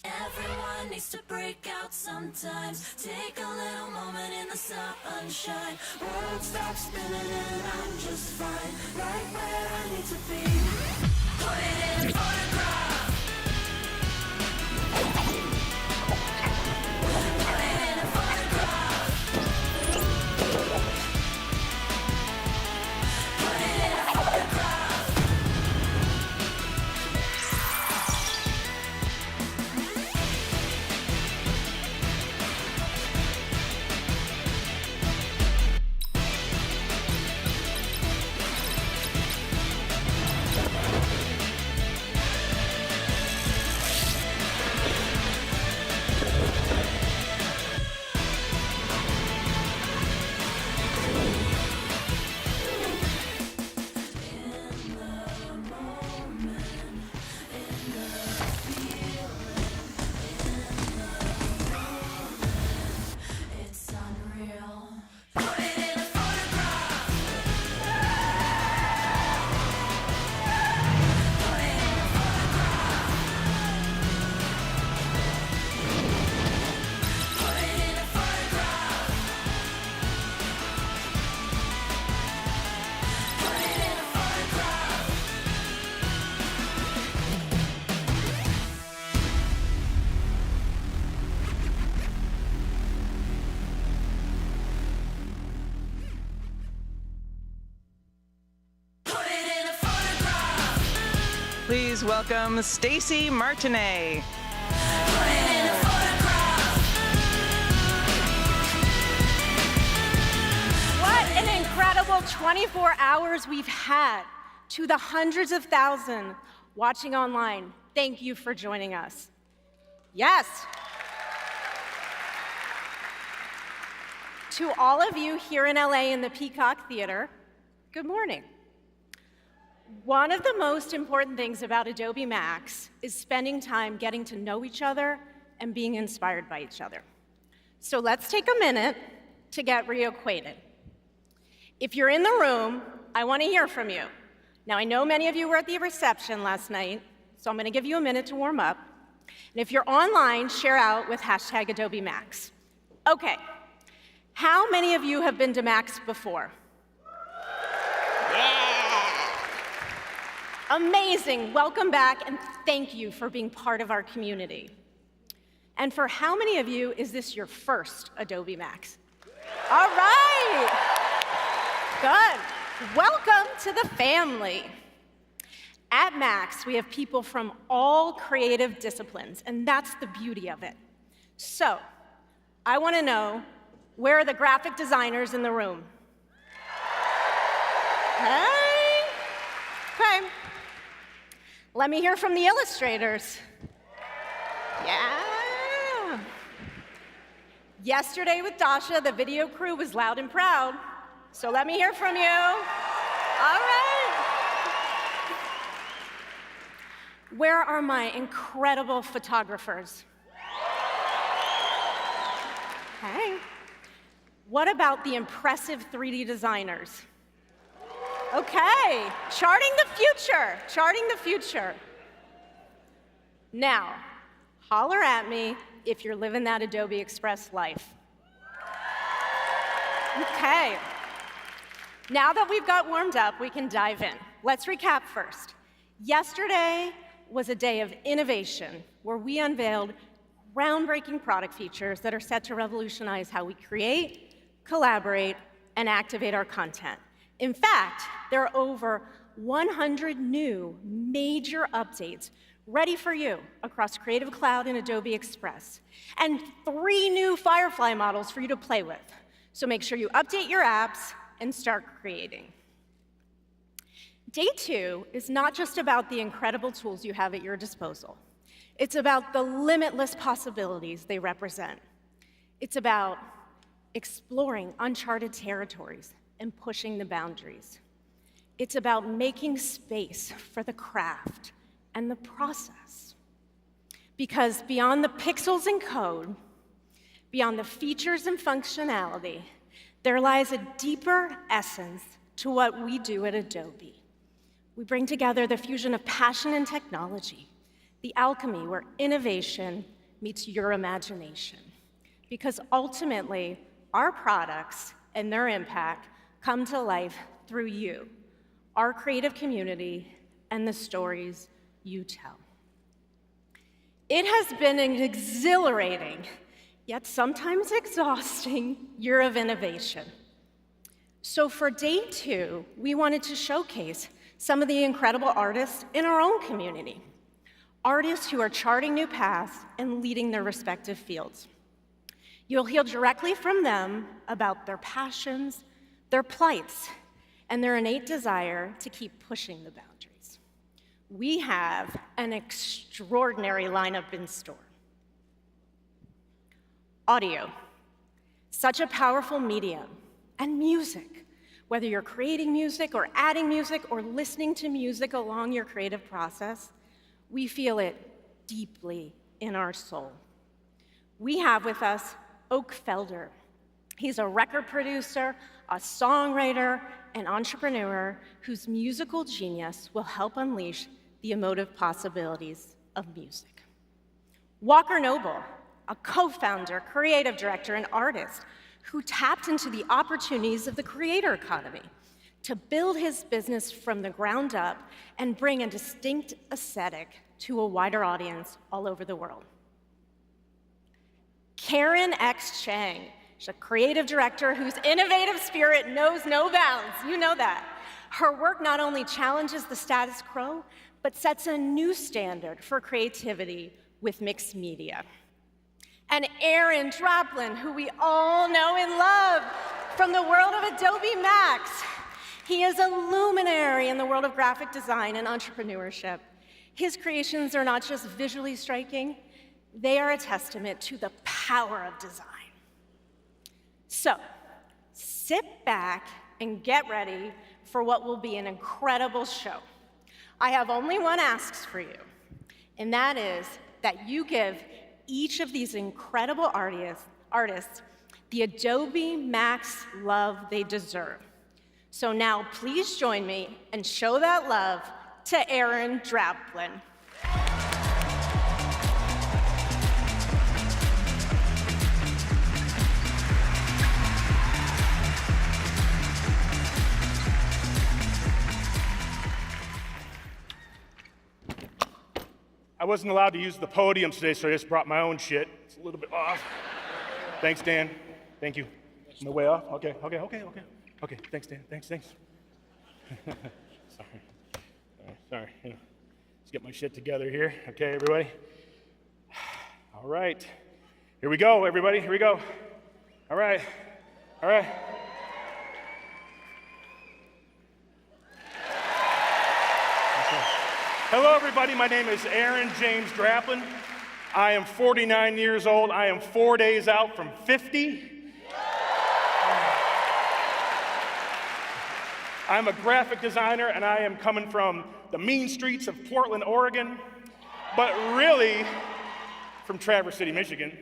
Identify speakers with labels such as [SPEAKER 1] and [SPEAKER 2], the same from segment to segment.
[SPEAKER 1] Everyone needs to break out sometimes. Take a little moment in the sunshine. World stops spinning and I'm just fine. Right where I need to be. Put it in a photograph. Put it in a photograph. Put it in a photograph.
[SPEAKER 2] Please welcome Stacy Martinet.
[SPEAKER 3] What an incredible 24 hours we've had. To the hundreds of thousands watching online, thank you for joining us. Yes. To all of you here in LA in the Peacock Theater, good morning. One of the most important things about Adobe Max is spending time getting to know each other and being inspired by each other. So let's take a minute to get reacquainted. If you're in the room, I want to hear from you. Now, I know many of you were at the reception last night, so I'm going to give you a minute to warm up. And if you're online, share out with hashtag Adobe Max. Okay, how many of you have been to Max before? Yeah! Amazing, welcome back, and thank you for being part of our community. And for how many of you is this your first Adobe Max? All right, good. Welcome to the family. At Max, we have people from all creative disciplines, and that's the beauty of it. So, I want to know, where are the graphic designers in the room? Hey? Okay. Let me hear from the illustrators. Yeah. Yesterday with Dasha, the video crew was loud and proud. So let me hear from you. All right. Where are my incredible photographers? Okay. What about the impressive 3D designers? Okay, charting the future, charting the future. Now, holler at me if you're living that Adobe Express life. Okay, now that we've got warmed up, we can dive in. Let's recap first. Yesterday was a day of innovation where we unveiled groundbreaking product features that are set to revolutionize how we create, collaborate, and activate our content. In fact, there are over 100 new major updates ready for you across Creative Cloud and Adobe Express, and 3 new Firefly models for you to play with. So make sure you update your apps and start creating. Day 2 is not just about the incredible tools you have at your disposal. It's about the limitless possibilities they represent. It's about exploring uncharted territories and pushing the boundaries. It's about making space for the craft and the process. Because beyond the pixels and code, beyond the features and functionality, there lies a deeper essence to what we do at Adobe. We bring together the fusion of passion and technology, the alchemy where innovation meets your imagination. Because ultimately, our products and their impact come to life through you, our creative community, and the stories you tell. It has been an exhilarating, yet sometimes exhausting, year of innovation. So for day 2, we wanted to showcase some of the incredible artists in our own community, artists who are charting new paths and leading their respective fields. You'll hear directly from them about their passions, their plights, and their innate desire to keep pushing the boundaries. We have an extraordinary lineup in store. Audio, such a powerful medium, and music, whether you're creating music or adding music or listening to music along your creative process, we feel it deeply in our soul. We have with us Oak Felder. He's a record producer, a songwriter, and entrepreneur whose musical genius will help unleash the emotive possibilities of music. Walker Noble, a co-founder, creative director, and artist who tapped into the opportunities of the creator economy to build his business from the ground up and bring a distinct aesthetic to a wider audience all over the world. Karen X. Cheng, she's a creative director whose innovative spirit knows no bounds. You know that. Her work not only challenges the status quo, but sets a new standard for creativity with mixed media. And Aaron Draplin, who we all know and love from the world of Adobe Max. He is a luminary in the world of graphic design and entrepreneurship. His creations are not just visually striking, they are a testament to the power of design. So, sit back and get ready for what will be an incredible show. I have only one ask for you, and that is that you give each of these incredible artists the Adobe Max love they deserve. So now please join me and show that love to Aaron Draplin.
[SPEAKER 4] I wasn't allowed to use the podium today, so I just brought my own shit. It's a little bit off. Thanks, Dan. Thank you. On the way off? Okay. Okay, thanks, Dan. Thanks. Sorry. Let's get my shit together here. Okay, everybody? All right. Here we go, everybody. Here we go. All right. Hello, everybody. My name is Aaron James Draplin. I am 49 years old. I am 4 days out from 50. I'm a graphic designer, and I am coming from the mean streets of Portland, Oregon, but really from Traverse City, Michigan.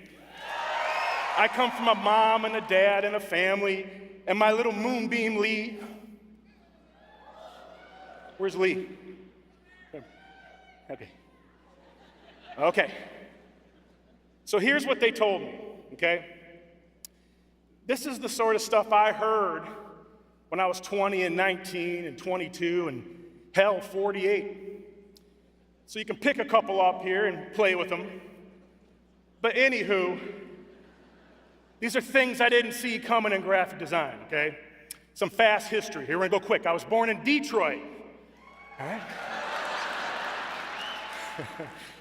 [SPEAKER 4] I come from a mom and a dad and a family, and my little moonbeam Lee. Where's Lee? Okay. So here's what they told me, okay? This is the sort of stuff I heard when I was 20 and 19 and 22 and hell, 48. So you can pick a couple up here and play with them. But anywho, these are things I didn't see coming in graphic design, okay? Some fast history. Here, we're gonna go quick. I was born in Detroit, all right?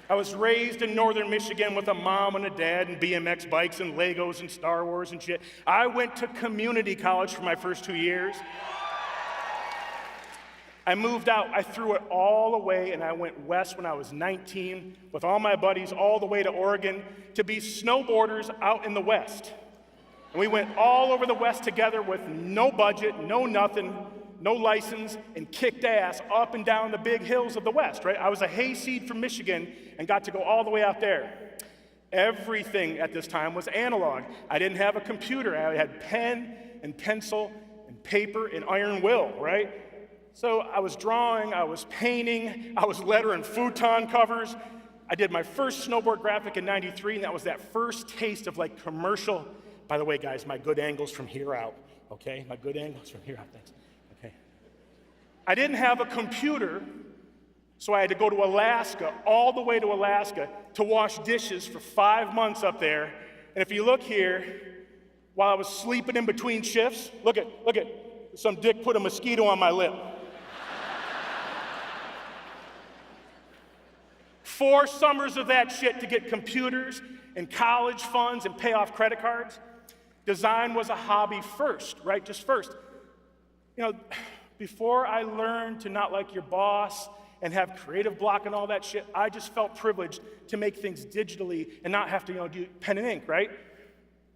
[SPEAKER 4] I was raised in northern Michigan with a mom and a dad and BMX bikes and Legos and Star Wars and shit. I went to community college for my first 2 years. I moved out, I threw it all away, and I went west when I was 19 with all my buddies all the way to Oregon to be snowboarders out in the West. And we went all over the West together with no budget, no nothing, no license, and kicked ass up and down the big hills of the West, right? I was a hayseed from Michigan and got to go all the way out there. Everything at this time was analog. I didn't have a computer. I had pen and pencil and paper and iron will, right? So I was drawing, I was painting, I was lettering futon covers. I did my first snowboard graphic in '93, and that was that first taste of like commercial. By the way, guys, my good angles from here out, okay? My good angles from here out, thanks. Okay. I didn't have a computer, so I had to go to Alaska, all the way to Alaska, to wash dishes for 5 months up there. And if you look here, while I was sleeping in between shifts, look at, some dick put a mosquito on my lip. 4 summers of that shit to get computers and college funds and pay off credit cards. Design was a hobby first, right? Just first. You know, before I learned to not like your boss and have creative block and all that shit, I just felt privileged to make things digitally and not have to, do pen and ink, right?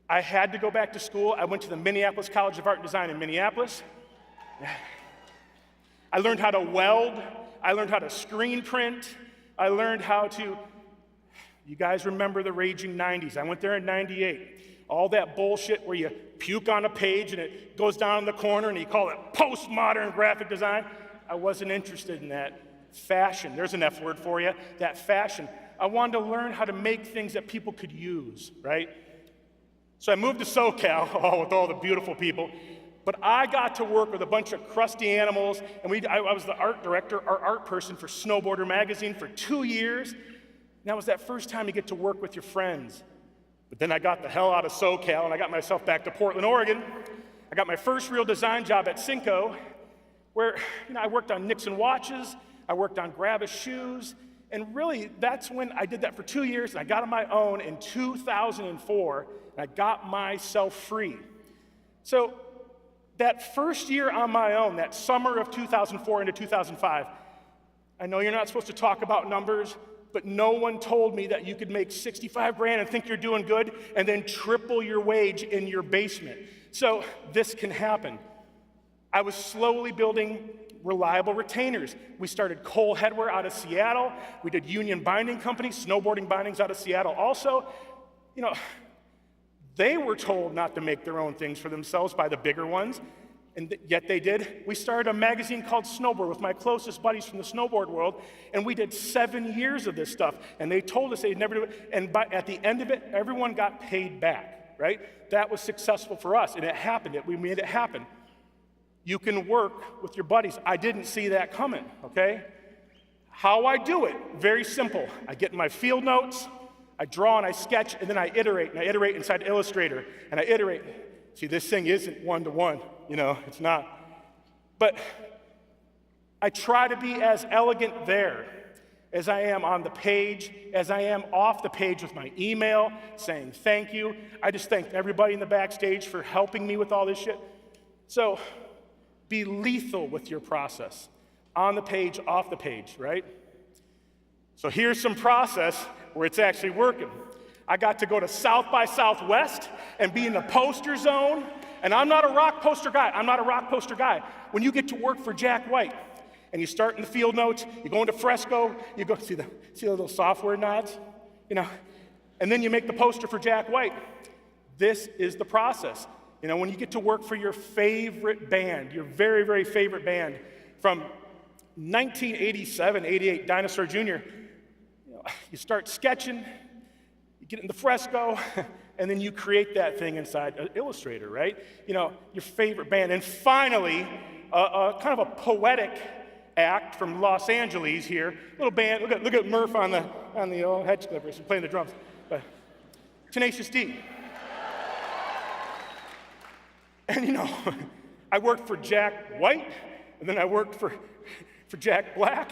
[SPEAKER 4] I had to go back to school. I went to the Minneapolis College of Art and Design in Minneapolis. I learned how to weld. I learned how to screen print. I learned how to, you guys remember the raging 90s. I went there in '98. All that bullshit where you puke on a page and it goes down in the corner and you call it postmodern graphic design. I wasn't interested in that. Fashion, there's an F word for you, that fashion. I wanted to learn how to make things that people could use, right? So I moved to SoCal, with all the beautiful people, but I got to work with a bunch of crusty animals, and I was the art director, our art person for Snowboarder magazine for 2 years. And that was that first time you get to work with your friends. But then I got the hell out of SoCal, and I got myself back to Portland, Oregon. I got my first real design job at Cinco, where I worked on Nixon watches, I worked on Gravis shoes, and really that's when I did that for 2 years, and I got on my own in 2004, and I got myself free. So that first year on my own, that summer of 2004 into 2005, I know you're not supposed to talk about numbers, but no one told me that you could make 65 grand and think you're doing good and then triple your wage in your basement. So this can happen. I was slowly building reliable retainers. We started Cole Headwear out of Seattle. We did Union Binding Company, snowboarding bindings out of Seattle also. They were told not to make their own things for themselves by the bigger ones, and yet they did. We started a magazine called Snowboard with my closest buddies from the snowboard world, and we did 7 years of this stuff, and they told us they'd never do it, and at the end of it, everyone got paid back, right? That was successful for us, and it happened. We made it happen. You can work with your buddies. I didn't see that coming, okay? How I do it, very simple. I get in my field notes, I draw and I sketch, and then I iterate inside Illustrator, and I iterate. See, this thing isn't one-to-one, it's not. But I try to be as elegant there as I am on the page, as I am off the page with my email, saying thank you. I just thanked everybody in the backstage for helping me with all this shit. So be lethal with your process, on the page, off the page, right? So here's some process where it's actually working. I got to go to South by Southwest and be in the poster zone, and I'm not a rock poster guy. When you get to work for Jack White, and you start in the field notes, you go into Fresco, you go, see the little software nods? And then you make the poster for Jack White. This is the process. When you get to work for your favorite band, your very, very favorite band, from 1987, 88, Dinosaur Jr., you start sketching, you get in the Fresco, and then you create that thing inside Illustrator, right? Your favorite band. And finally, kind of a poetic act from Los Angeles here. Little band, look at Murph on the old hedge clippers playing the drums. Tenacious D. And I worked for Jack White, and then I worked for Jack Black,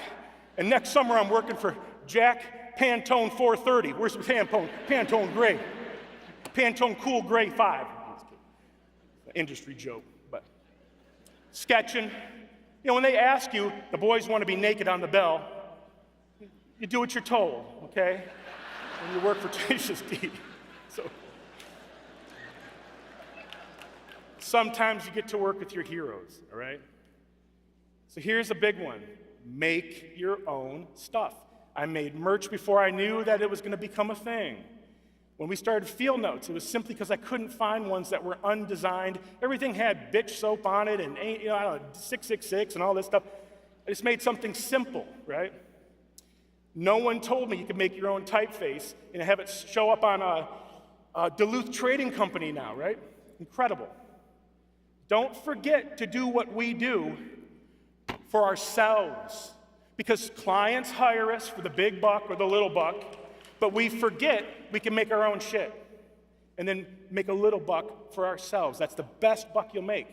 [SPEAKER 4] and next summer I'm working for Jack Pantone 430. Where's the Pantone? Pantone Gray. Pantone Cool Gray 5. Industry joke, but sketching. When they ask you, the boys want to be naked on the bell, you do what you're told, okay? And you work for Tenacious D. So sometimes you get to work with your heroes, all right? So here's a big one. Make your own stuff. I made merch before I knew that it was going to become a thing. When we started Field Notes, it was simply because I couldn't find ones that were undesigned. Everything had bitch soap on it and 666 and all this stuff. I just made something simple, right? No one told me you could make your own typeface and have it show up on a Duluth Trading Company now, right? Incredible. Don't forget to do what we do for ourselves, because clients hire us for the big buck or the little buck, but we forget we can make our own shit and then make a little buck for ourselves. That's the best buck you'll make.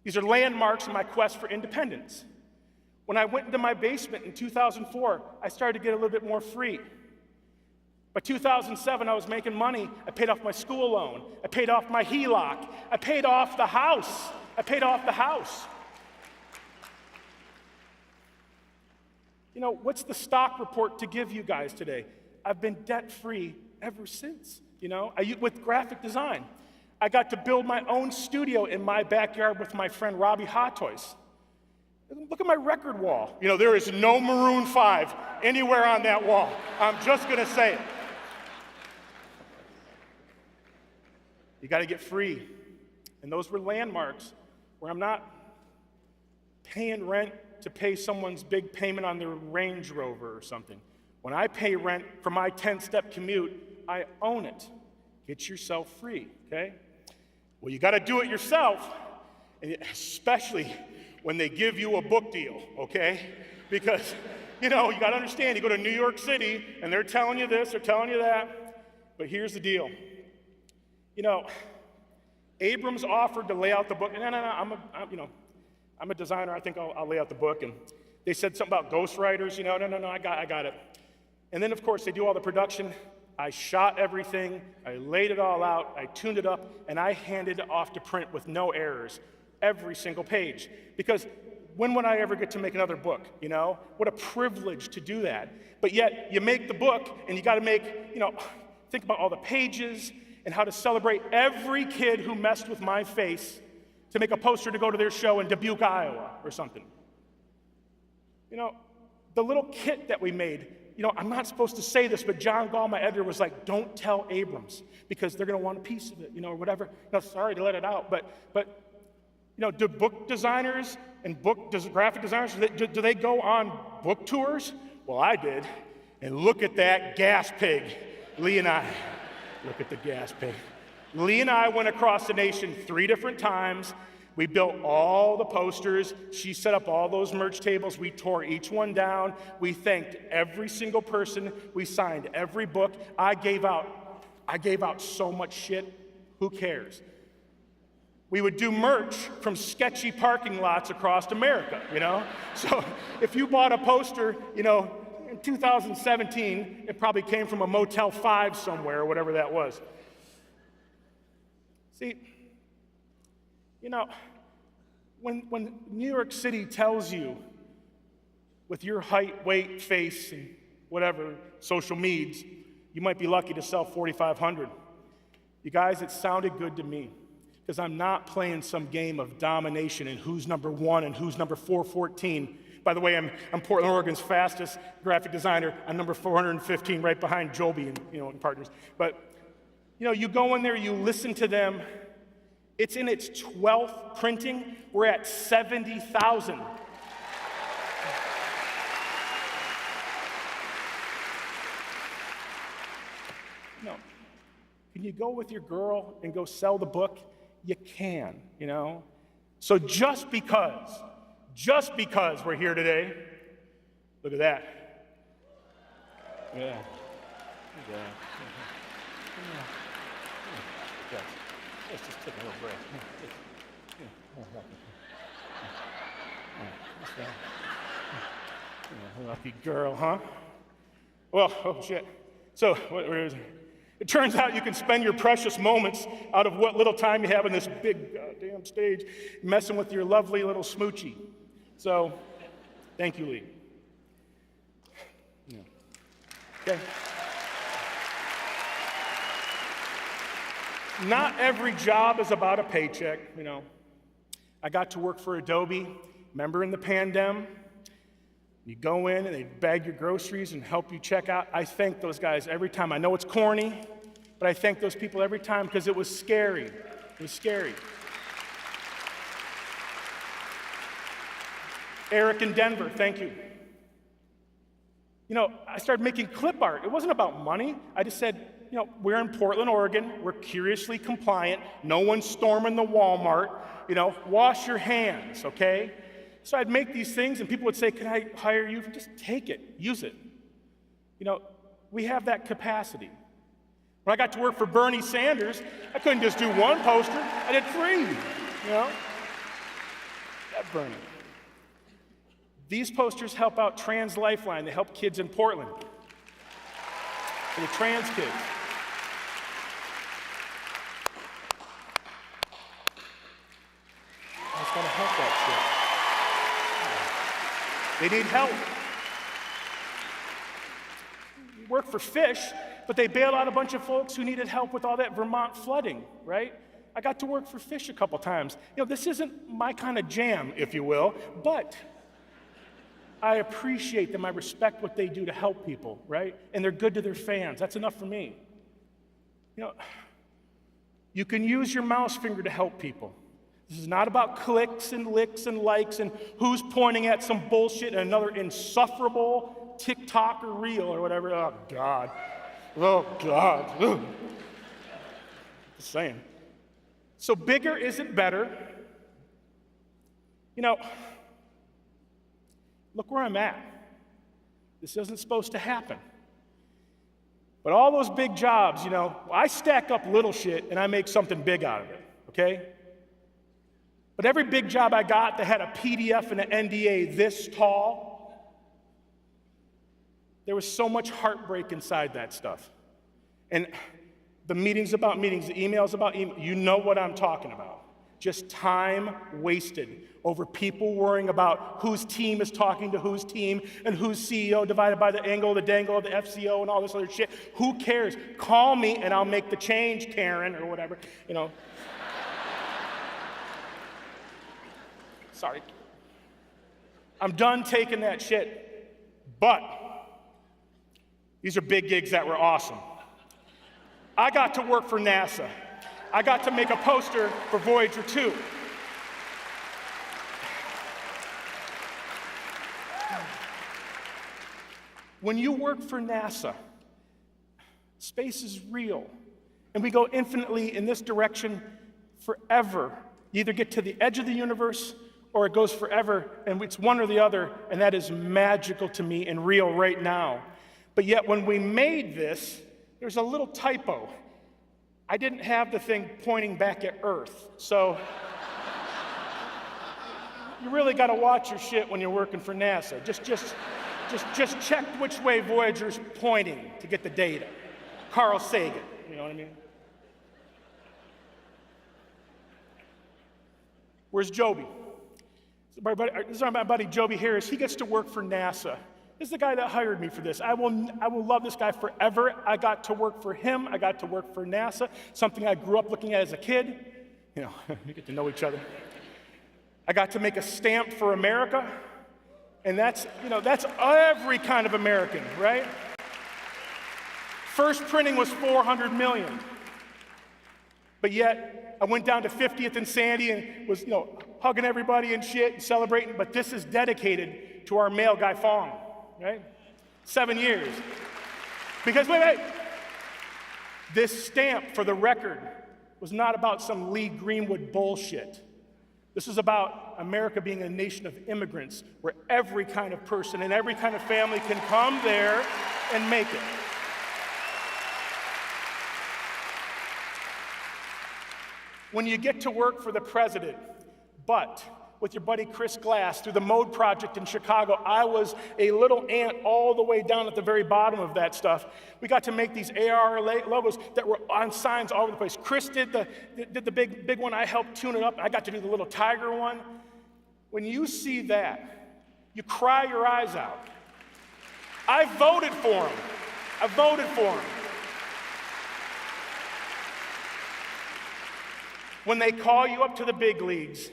[SPEAKER 4] These are landmarks in my quest for independence. When I went into my basement in 2004, I started to get a little bit more free. By 2007, I was making money. I paid off my school loan. I paid off my HELOC. I paid off the house. You know, what's the stock report to give you guys today? I've been debt-free ever since, you know, with graphic design. I got to build my own studio in my backyard with my friend Robbie Hottoys. Look at my record wall. You know, there is no Maroon 5 anywhere on that wall. I'm just gonna say it. You gotta get free. And those were landmarks where I'm not paying rent to pay someone's big payment on their Range Rover or something. When I pay rent for my 10-step commute, I own it. Get yourself free, okay? Well, you gotta do it yourself, and especially when they give you a book deal, okay? Because, you know, you gotta understand, you go to New York City, and they're telling you this, they're telling you that, but here's the deal. You know, Abrams offered to lay out the book. No, I'm a designer. I think I'll lay out the book. And they said something about ghostwriters. You know, no, I got it. And then, of course, they do all the production. I shot everything. I laid it all out. I tuned it up, and I handed it off to print with no errors, every single page. Because when would I ever get to make another book? You know, what a privilege to do that. But yet, you make the book, and you got to make, you know, think about all the pages and how to celebrate every kid who messed with my face to make a poster to go to their show in Dubuque, Iowa, or something. You know, the little kit that we made, you know, I'm not supposed to say this, but John Gall, my editor, was like, don't tell Abrams, because they're gonna want a piece of it, you know, or whatever. No, sorry to let it out, but you know, do book designers and graphic designers, do they go on book tours? Well, I did, and look at that gas pig, Lee and I. Look at the gas pig. Lee and I went across the nation 3 different times. We built all the posters. She set up all those merch tables. We tore each one down. We thanked every single person. We signed every book. I gave out so much shit. Who cares? We would do merch from sketchy parking lots across America, you know? So if you bought a poster, you know, in 2017, it probably came from a Motel 5 somewhere, or whatever that was. See, you know, when New York City tells you, with your height, weight, face, and whatever social needs, you might be lucky to sell 4,500. You guys, it sounded good to me, because I'm not playing some game of domination and who's number 1 and who's number 414. By the way, I'm Portland, Oregon's fastest graphic designer. I'm number 415, right behind Joby and partners. But you know, you go in there, you listen to them. It's in its 12th printing. We're at 70,000. No, can you go with your girl and go sell the book? You can, you know. So just because we're here today, look at that. Yeah. Let's just take a little breath. Lucky girl, huh? Well, oh shit. So, where is it? It turns out you can spend your precious moments out of what little time you have in this big goddamn stage messing with your lovely little smoochie. So, thank you, Lee. Yeah. Okay. Not every job is about a paycheck, you know. I got to work for Adobe, remember in the pandemic? You go in and they bag your groceries and help you check out. I thank those guys every time. I know it's corny, but I thank those people every time because it was scary. It was scary. Eric in Denver, thank you. I started making clip art. It wasn't about money. I just said, we're in Portland, Oregon. We're curiously compliant. No one's storming the Walmart. Wash your hands, okay? So I'd make these things, and people would say, can I hire you? Just take it, use it. We have that capacity. When I got to work for Bernie Sanders, I couldn't just do one poster. I did 3, That Bernie. These posters help out Trans Lifeline. They help kids in Portland. For the trans kids. I just gotta help that shit. They need help. Work for Fish, but they bailed out a bunch of folks who needed help with all that Vermont flooding, right? I got to work for Fish a couple times. This isn't my kind of jam, if you will, but I appreciate them. I respect what they do to help people, right? And they're good to their fans. That's enough for me. You can use your mouse finger to help people. This is not about clicks and licks and likes and who's pointing at some bullshit and another insufferable TikTok or reel or whatever. Oh, God. Oh, God. Ugh. Just saying. So bigger isn't better. Look where I'm at. This isn't supposed to happen. But all those big jobs, I stack up little shit and I make something big out of it, okay? But every big job I got that had a PDF and an NDA this tall, there was so much heartbreak inside that stuff. And the meetings about meetings, the emails about emails, you know what I'm talking about. Just time wasted over people worrying about whose team is talking to whose team and whose CEO divided by the angle, the dangle of the FCO and all this other shit. Who cares? Call me and I'll make the change, Karen, or whatever, Sorry. I'm done taking that shit. But these are big gigs that were awesome. I got to work for NASA. I got to make a poster for Voyager 2. When you work for NASA, space is real, and we go infinitely in this direction forever. You either get to the edge of the universe or it goes forever, and it's one or the other, and that is magical to me and real right now. But yet when we made this, there's a little typo. I didn't have the thing pointing back at Earth, so you really got to watch your shit when you're working for NASA. Just check which way Voyager's pointing to get the data. Carl Sagan, you know what I mean? Where's Joby? This is my buddy Joby Harris. He gets to work for NASA. This is the guy that hired me for this. I will love this guy forever. I got to work for him. I got to work for NASA, something I grew up looking at as a kid. You get to know each other. I got to make a stamp for America, and that's every kind of American, right? First printing was 400 million, but yet I went down to 50th and Sandy and was, hugging everybody and shit and celebrating, but this is dedicated to our male Guy Fawkes. Right? 7 years. Because, wait. This stamp, for the record, was not about some Lee Greenwood bullshit. This is about America being a nation of immigrants where every kind of person and every kind of family can come there and make it. When you get to work for the president, but with your buddy Chris Glass through the Mode Project in Chicago, I was a little ant all the way down at the very bottom of that stuff. We got to make these AR logos that were on signs all over the place. Chris did the big one. I helped tune it up. I got to do the little tiger one. When you see that, you cry your eyes out. I voted for him. When they call you up to the big leagues,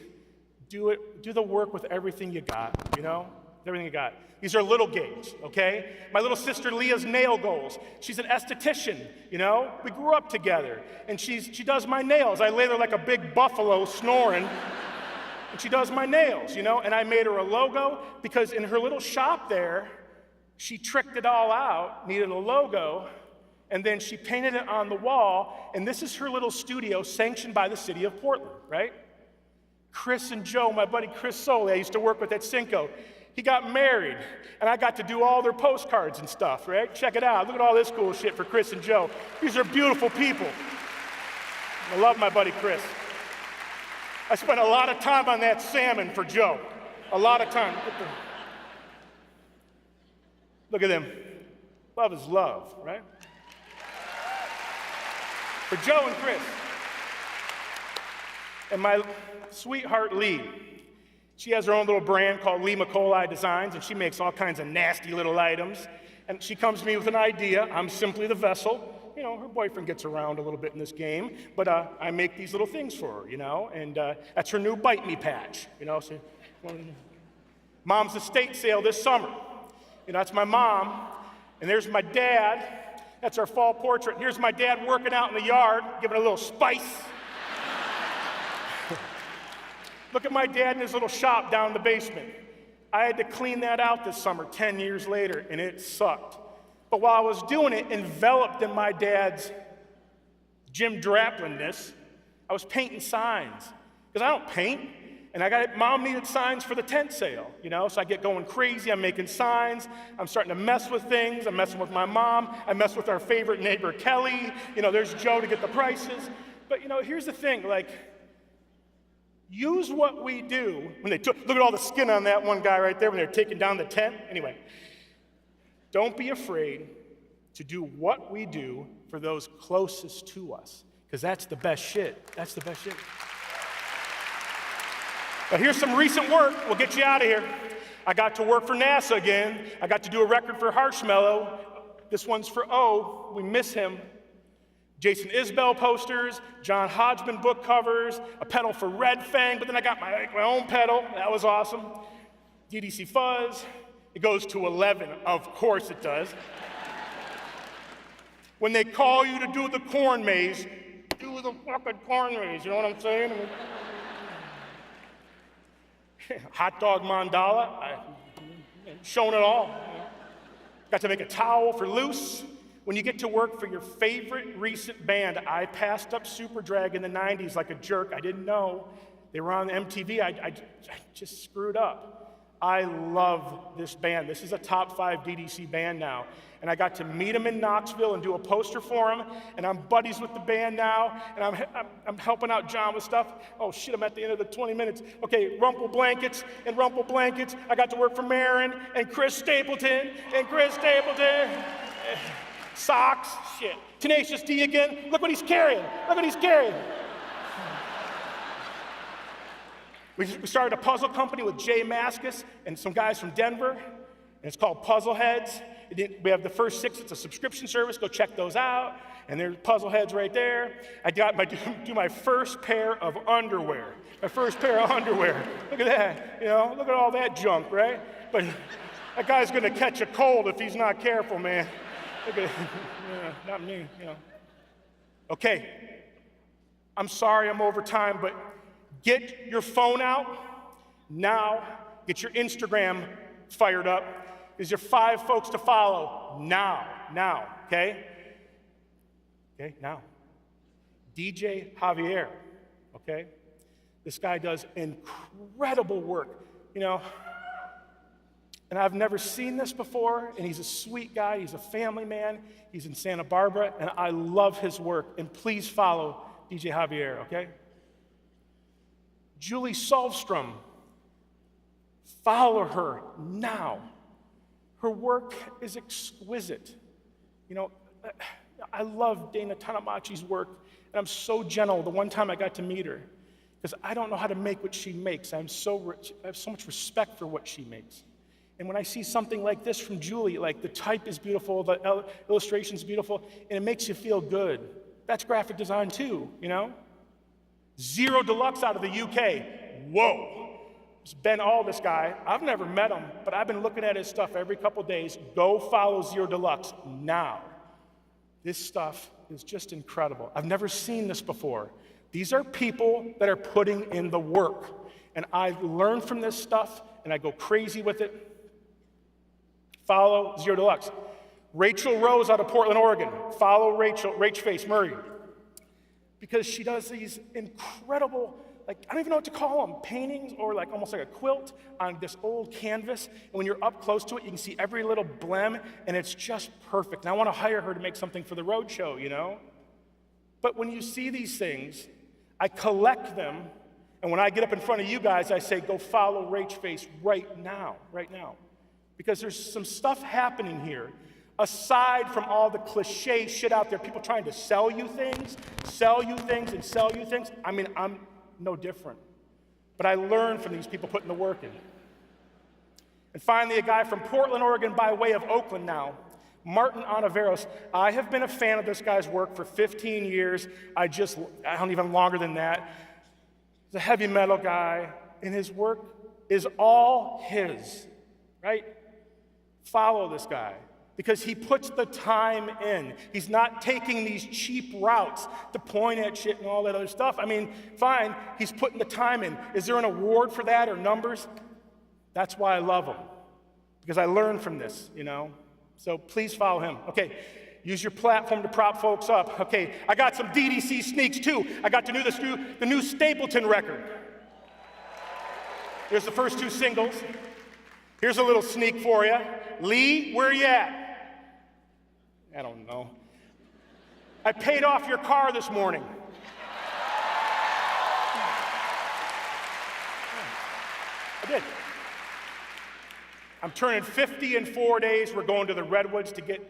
[SPEAKER 4] do the work with everything you got, everything you got. These are little gigs, okay? My little sister Leah's nail goals. She's an esthetician, We grew up together, and she does my nails. I lay there like a big buffalo snoring, and she does my nails, And I made her a logo because in her little shop there, She tricked it all out, needed a logo, and then she painted it on the wall, and this is her little studio sanctioned by the city of Portland, right? Chris and Joe, my buddy Chris Soley, I used to work with at Cinco. He got married, and I got to do all their postcards and stuff, right? Check it out. Look at all this cool shit for Chris and Joe. These are beautiful people. I love my buddy Chris. I spent a lot of time on that salmon for Joe. A lot of time. Look at them. Love is love, right? For Joe and Chris. And my sweetheart Lee. She has her own little brand called Lee McColi Designs, and she makes all kinds of nasty little items. And she comes to me with an idea. I'm simply the vessel. You know, her boyfriend gets around a little bit in this game, but I make these little things for her, you know, and that's her new Bite Me patch, you know. So, Mom's estate sale this summer. You know, that's my mom, and there's my dad. That's our fall portrait. Here's my dad working out in the yard, giving a little spice. Look at my dad in his little shop down in the basement. I had to clean that out this summer, 10 years later, and it sucked. But while I was doing it, enveloped in my dad's Jim Draplin-ness, I was painting signs. Because I don't paint, and Mom needed signs for the tent sale, you know? So I get going crazy, I'm making signs, I'm starting to mess with things, I'm messing with my mom, I mess with our favorite neighbor, Kelly, you know, there's Joe to get the prices. But, you know, here's the thing, like, use what we do when they look at all the skin on that one guy right there when they're taking down the tent. Anyway, don't be afraid to do what we do for those closest to us, because that's the best shit. That's the best shit. But here's some recent work. We'll get you out of here. I got to work for NASA again. I got to do a record for Harshmellow. This one's for O. We miss him. Jason Isbell posters, John Hodgman book covers, a pedal for Red Fang, but then I got my own pedal. That was awesome. DDC Fuzz. It goes to 11. Of course it does. When they call you to do the corn maze, do the fucking corn maze. You know what I'm saying? Hot dog mandala. Shown it all. Got to make a towel for Loose. When you get to work for your favorite recent band, I passed up Superdrag in the 90s like a jerk. I didn't know. They were on MTV. I just screwed up. I love this band. This is a top 5 DDC band now. And I got to meet them in Knoxville and do a poster for them. And I'm buddies with the band now. And I'm helping out John with stuff. Oh shit, I'm at the end of the 20 minutes. Okay, Rumple Blankets. I got to work for Marin and Chris Stapleton. Socks, shit. Tenacious D again. Look what he's carrying. We started a puzzle company with Jay Maskus and some guys from Denver, and it's called Puzzle Heads. We have the first 6, it's a subscription service, go check those out, and there's Puzzle Heads right there. I got my first pair of underwear. Look at that, you know, look at all that junk, right? But that guy's gonna catch a cold if he's not careful, man. Look at not me, you know. Okay, I'm sorry I'm over time, but get your phone out now. Get your Instagram fired up. Is your 5 folks to follow now, okay? Okay, now. DJ Javier, okay? This guy does incredible work, you know. And I've never seen this before, and he's a sweet guy, he's a family man, he's in Santa Barbara, and I love his work. And please follow DJ Javier, okay? Julie Solstrom, follow her now. Her work is exquisite. You know, I love Dana Tanamachi's work, and I'm so gentle the one time I got to meet her, because I don't know how to make what she makes. I have so much respect for what she makes. And when I see something like this from Julie, like the type is beautiful, the illustration's beautiful, and it makes you feel good. That's graphic design too, you know? Zero Deluxe out of the UK. Whoa. It's Ben this guy. I've never met him, but I've been looking at his stuff every couple days. Go follow Zero Deluxe now. This stuff is just incredible. I've never seen this before. These are people that are putting in the work. And I learn from this stuff, and I go crazy with it. Follow Zero Deluxe. Rachel Rose out of Portland, Oregon. Follow Rach Face Murray. Because she does these incredible, like, I don't even know what to call them, paintings or like almost like a quilt on this old canvas. And when you're up close to it, you can see every little blem, and it's just perfect. And I want to hire her to make something for the road show, you know? But when you see these things, I collect them, and when I get up in front of you guys, I say, go follow Rach Face right now. Because there's some stuff happening here, aside from all the cliche shit out there, people trying to sell you things. I mean, I'm no different. But I learn from these people putting the work in. And finally, a guy from Portland, Oregon, by way of Oakland now, Martin Onaveros. I have been a fan of this guy's work for 15 years. I don't even longer than that. He's a heavy metal guy, and his work is all his, right? Follow this guy, because he puts the time in. He's not taking these cheap routes to point at shit and all that other stuff. I mean, fine, he's putting the time in. Is there an award for that or numbers? That's why I love him, because I learn from this, you know? So please follow him. Okay, use your platform to prop folks up. Okay, I got some DDC sneaks too. I got the new Stapleton record. Here's the first 2 singles. Here's a little sneak for you. Lee, where you at? I don't know. I paid off your car this morning. I did. I'm turning 50 in 4 days. We're going to the Redwoods to get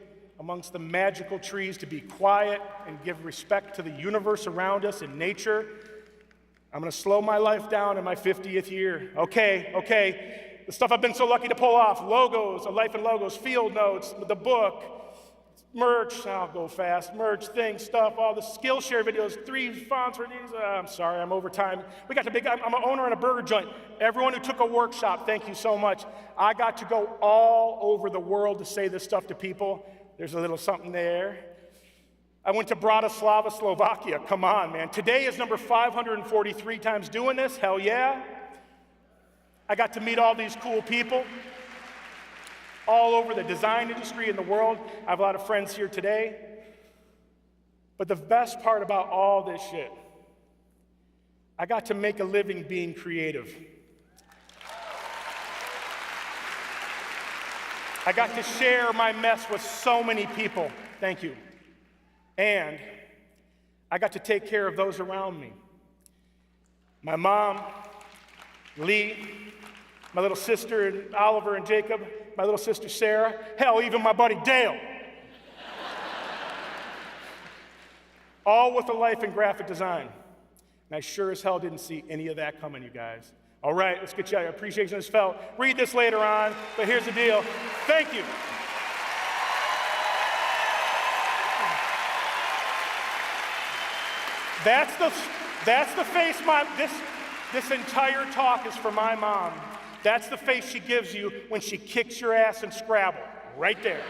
[SPEAKER 4] amongst the magical trees, to be quiet and give respect to the universe around us and nature. I'm going to slow my life down in my 50th year. Okay. The stuff I've been so lucky to pull off: logos, a life in logos, field notes, the book, merch, I'll go fast, merch, things, stuff, all the Skillshare videos, 3 fonts for these. I'm sorry, I'm over time. We got I'm an owner in a burger joint. Everyone who took a workshop, thank you so much. I got to go all over the world to say this stuff to people. There's a little something there. I went to Bratislava, Slovakia. Come on, man. Today is number 543 times doing this. Hell yeah. I got to meet all these cool people all over the design industry in the world. I have a lot of friends here today. But the best part about all this shit, I got to make a living being creative. I got to share my mess with so many people. Thank you. And I got to take care of those around me. My mom, Lee, my little sister Oliver and Jacob, my little sister Sarah, hell, even my buddy Dale. All with a life in graphic design. And I sure as hell didn't see any of that coming, you guys. All right, let's get you your appreciation is felt. Read this later on, but here's the deal. Thank you. That's the face this entire talk is for my mom. That's the face she gives you when she kicks your ass in Scrabble, right there.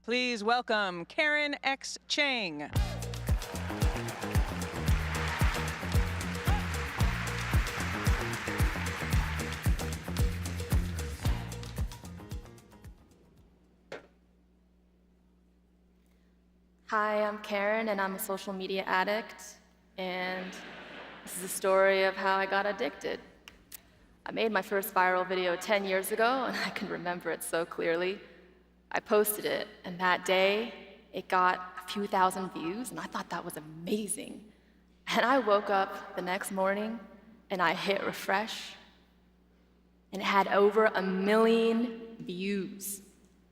[SPEAKER 2] Please welcome Karen X. Cheng.
[SPEAKER 5] Hi, I'm Karen, and I'm a social media addict, and this is the story of how I got addicted. I made my first viral video 10 years ago, and I can remember it so clearly. I posted it, and that day, it got a few thousand views, and I thought that was amazing. And I woke up the next morning, and I hit refresh, and it had over 1 million views.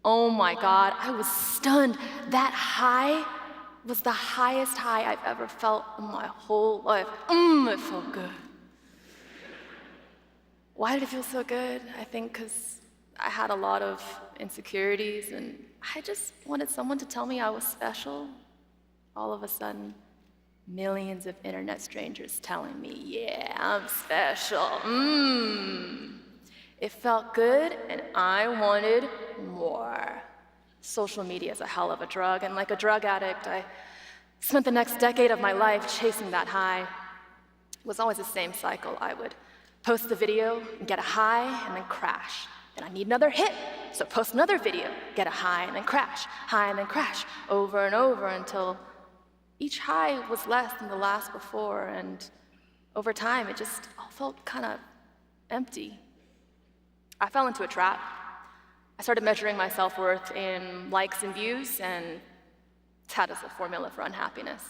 [SPEAKER 5] Oh my God, I was stunned. That high was the highest high I've ever felt in my whole life. It felt good. Why did it feel so good? I think because I had a lot of insecurities, and I just wanted someone to tell me I was special. All of a sudden, millions of internet strangers telling me, yeah, I'm special. It felt good, and I wanted more. Social media is a hell of a drug, and like a drug addict, I spent the next decade of my life chasing that high. It was always the same cycle. I would post the video and get a high and then crash. Then I need another hit, so post another video, get a high and then crash, high and then crash, over and over until each high was less than the last before, and over time it just all felt kind of empty. I fell into a trap. I started measuring my self-worth in likes and views, and that is a formula for unhappiness.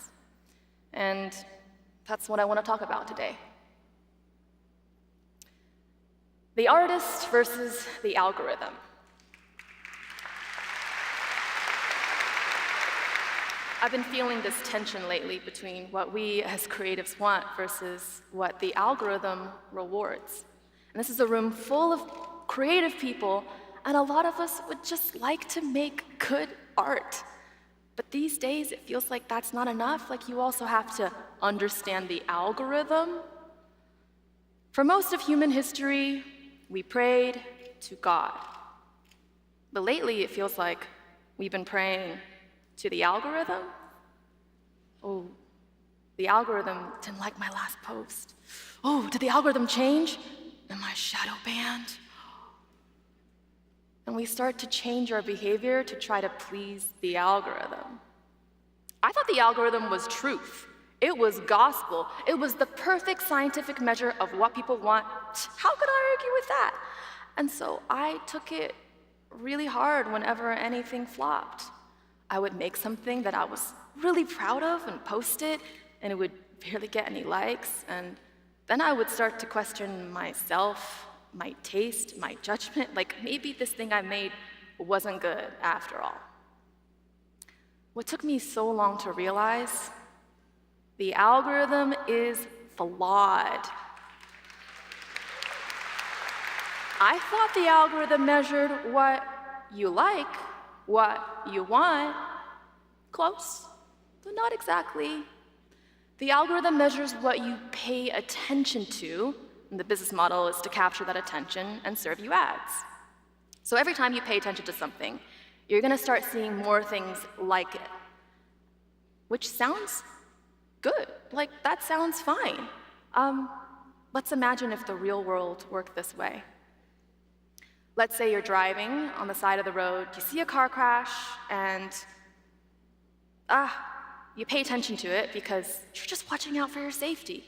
[SPEAKER 5] And that's what I want to talk about today. The artist versus the algorithm. I've been feeling this tension lately between what we as creatives want versus what the algorithm rewards. And this is a room full of creative people, and a lot of us would just like to make good art. But these days, it feels like that's not enough. Like, you also have to understand the algorithm. For most of human history, we prayed to God. But lately, it feels like we've been praying to the algorithm. Oh, the algorithm didn't like my last post. Oh, did the algorithm change? Am I shadow banned? And we start to change our behavior to try to please the algorithm. I thought the algorithm was truth. It was gospel. It was the perfect scientific measure of what people want. How could I argue with that? And so I took it really hard whenever anything flopped. I would make something that I was really proud of and post it, and it would barely get any likes. And then I would start to question myself, my taste, my judgment, like maybe this thing I made wasn't good after all. What took me so long to realize, the algorithm is flawed. I thought the algorithm measured what you like, what you want. Close, but not exactly. The algorithm measures what you pay attention to, and the business model is to capture that attention and serve you ads. So every time you pay attention to something, you're gonna start seeing more things like it, which sounds good. Like, that sounds fine. Let's imagine if the real world worked this way. Let's say you're driving on the side of the road, you see a car crash, and you pay attention to it because you're just watching out for your safety.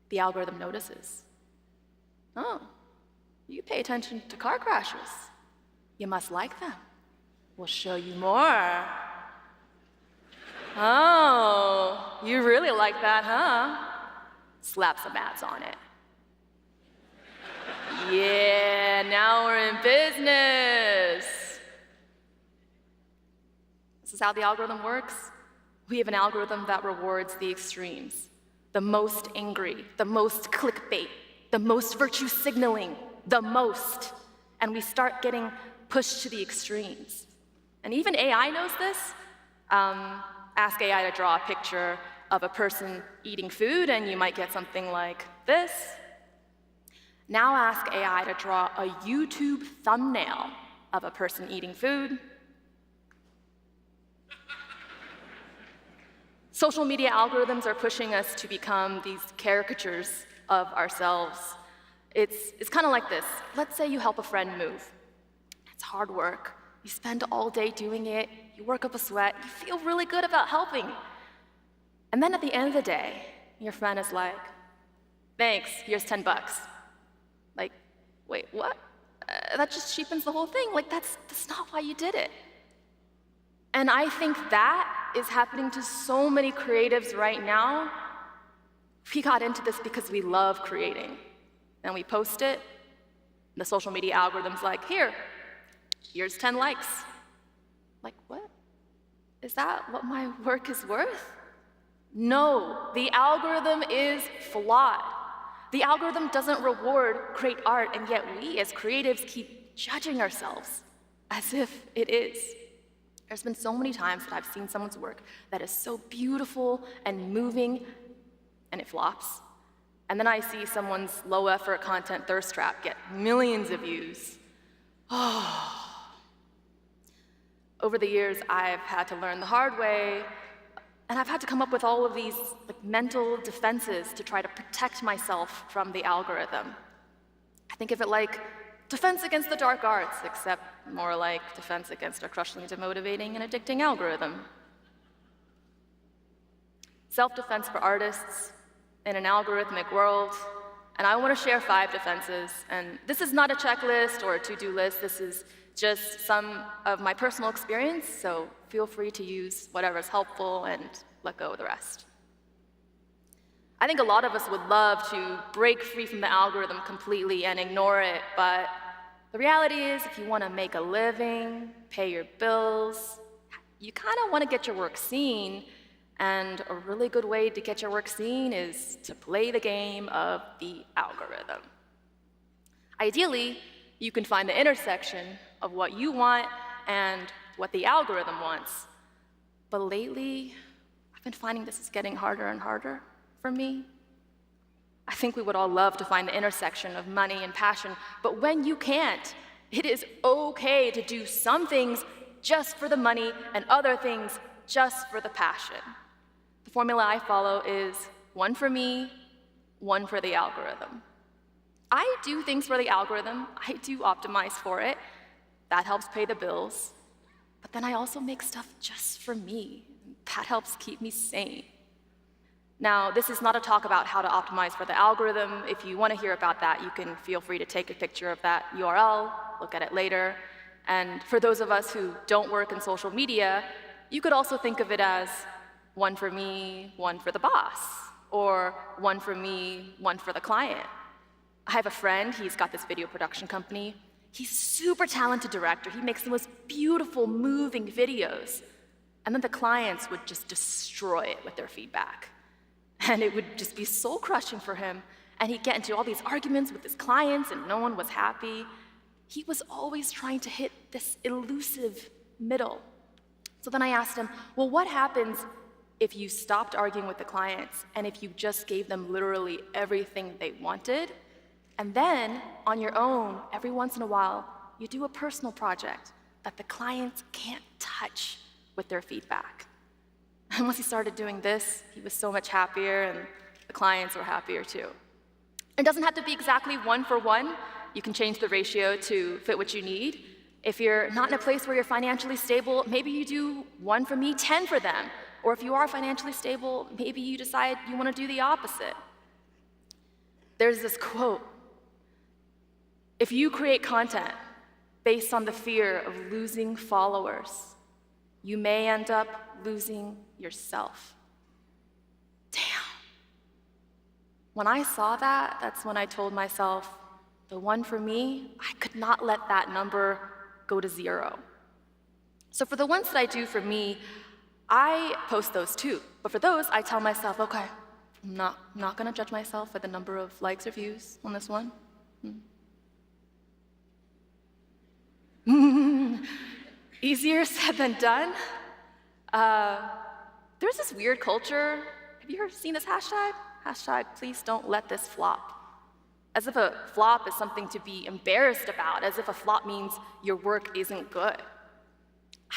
[SPEAKER 5] The algorithm notices. Oh, you pay attention to car crashes. You must like them. We'll show you more. Oh, you really like that, huh? Slap some ads on it. Yeah, now we're in business. This is how the algorithm works. We have an algorithm that rewards the extremes. The most angry, the most clickbait, the most virtue signaling, the most. And we start getting pushed to the extremes. And even AI knows this. Ask AI to draw a picture of a person eating food, and you might get something like this. Now ask AI to draw a YouTube thumbnail of a person eating food. Social media algorithms are pushing us to become these caricatures of ourselves. It's kind of like this. Let's say you help a friend move. It's hard work. You spend all day doing it. You work up a sweat. You feel really good about helping. And then at the end of the day, your friend is like, thanks, here's $10. Like, wait, what? That just cheapens the whole thing. Like, that's not why you did it. And I think that is happening to so many creatives right now We got into this because we love creating. And we post it, and the social media algorithm's like, here's 10 likes. Like, what? Is that what my work is worth? No, the algorithm is flawed. The algorithm doesn't reward great art, and yet we as creatives keep judging ourselves as if it is. There's been so many times that I've seen someone's work that is so beautiful and moving, and it flops. And then I see someone's low-effort content thirst trap get millions of views. Over the years, I've had to learn the hard way, and I've had to come up with all of these mental defenses to try to protect myself from the algorithm. I think of it like defense against the dark arts, except more like defense against a crushingly demotivating and addicting algorithm. Self-defense for artists in an algorithmic world, and I want to share 5 defenses. And this is not a checklist or a to-do list. This is just some of my personal experience, so feel free to use whatever's helpful and let go of the rest. I think a lot of us would love to break free from the algorithm completely and ignore it, but the reality is if you want to make a living, pay your bills, you kind of want to get your work seen, and a really good way to get your work seen is to play the game of the algorithm. Ideally, you can find the intersection of what you want and what the algorithm wants. But lately, I've been finding this is getting harder and harder for me. I think we would all love to find the intersection of money and passion, but when you can't, it is okay to do some things just for the money and other things just for the passion. The formula I follow is 1 for me, 1 for the algorithm. I do things for the algorithm. I do optimize for it. That helps pay the bills. But then I also make stuff just for me. That helps keep me sane. Now, this is not a talk about how to optimize for the algorithm. If you want to hear about that, you can feel free to take a picture of that URL, look at it later. And for those of us who don't work in social media, you could also think of it as 1 for me, 1 for the boss, or 1 for me, 1 for the client. I have a friend, he's got this video production company. He's a super talented director. He makes the most beautiful, moving videos. And then the clients would just destroy it with their feedback. And it would just be soul-crushing for him. And he'd get into all these arguments with his clients, and no one was happy. He was always trying to hit this elusive middle. So then I asked him, well, what happens if you stopped arguing with the clients and if you just gave them literally everything they wanted? And then, on your own, every once in a while, you do a personal project that the clients can't touch with their feedback. And once he started doing this, he was so much happier, and the clients were happier too. It doesn't have to be exactly 1 for 1. You can change the ratio to fit what you need. If you're not in a place where you're financially stable, maybe you do 1 for me, 10 for them. Or if you are financially stable, maybe you decide you want to do the opposite. There's this quote: if you create content based on the fear of losing followers, you may end up losing yourself. Damn. When I saw that, that's when I told myself, the 1 for me, I could not let that number go to 0. So for the ones that I do for me, I post those too. But for those, I tell myself, okay, I'm not gonna judge myself for the number of likes or views on this one. Easier said than done. There's this weird culture. Have you ever seen this hashtag? Hashtag, please don't let this flop. As if a flop is something to be embarrassed about, as if a flop means your work isn't good.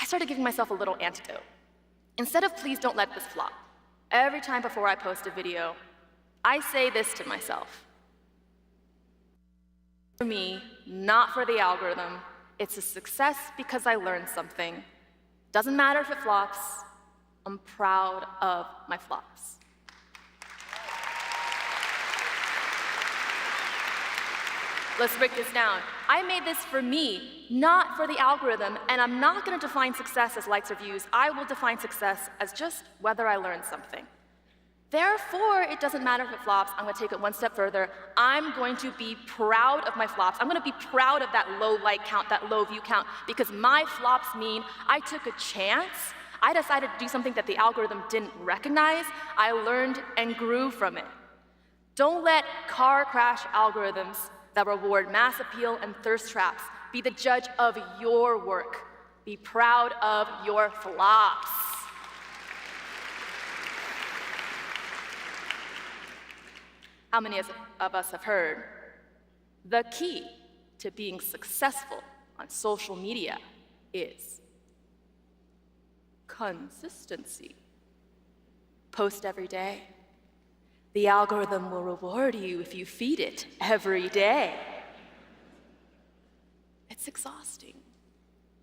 [SPEAKER 5] I started giving myself a little antidote. Instead of please don't let this flop, every time before I post a video, I say this to myself. For me, not for the algorithm. It's a success because I learned something. Doesn't matter if it flops. I'm proud of my flops. Let's break this down. I made this for me, not for the algorithm, and I'm not going to define success as likes or views. I will define success as just whether I learned something. Therefore, it doesn't matter if it flops. I'm going to take it one step further. I'm going to be proud of my flops. I'm going to be proud of that low like count, that low view count, because my flops mean I took a chance. I decided to do something that the algorithm didn't recognize. I learned and grew from it. Don't let car crash algorithms that reward mass appeal and thirst traps be the judge of your work. Be proud of your flops. How many of us have heard the key to being successful on social media is consistency? Post every day. The algorithm will reward you if you feed it every day. It's exhausting.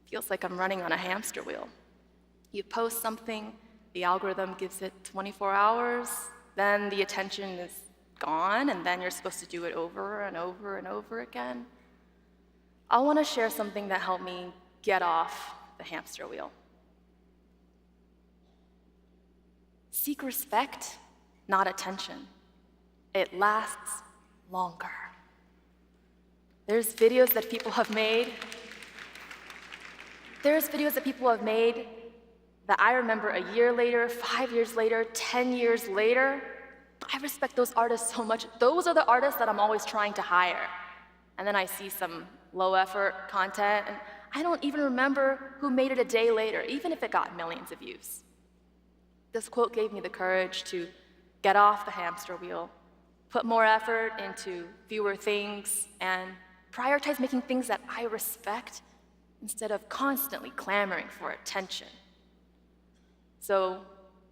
[SPEAKER 5] Feels like I'm running on a hamster wheel. You post something, the algorithm gives it 24 hours, then the attention is gone, and then you're supposed to do it over and over and over again. I want to share something that helped me get off the hamster wheel. Seek respect, not attention. It lasts longer. There's videos that people have made that I remember a year later, 5 years later, 10 years later. I respect those artists so much. Those are the artists that I'm always trying to hire. And then I see some low-effort content, and I don't even remember who made it a day later, even if it got millions of views. This quote gave me the courage to get off the hamster wheel, put more effort into fewer things, and prioritize making things that I respect instead of constantly clamoring for attention. So,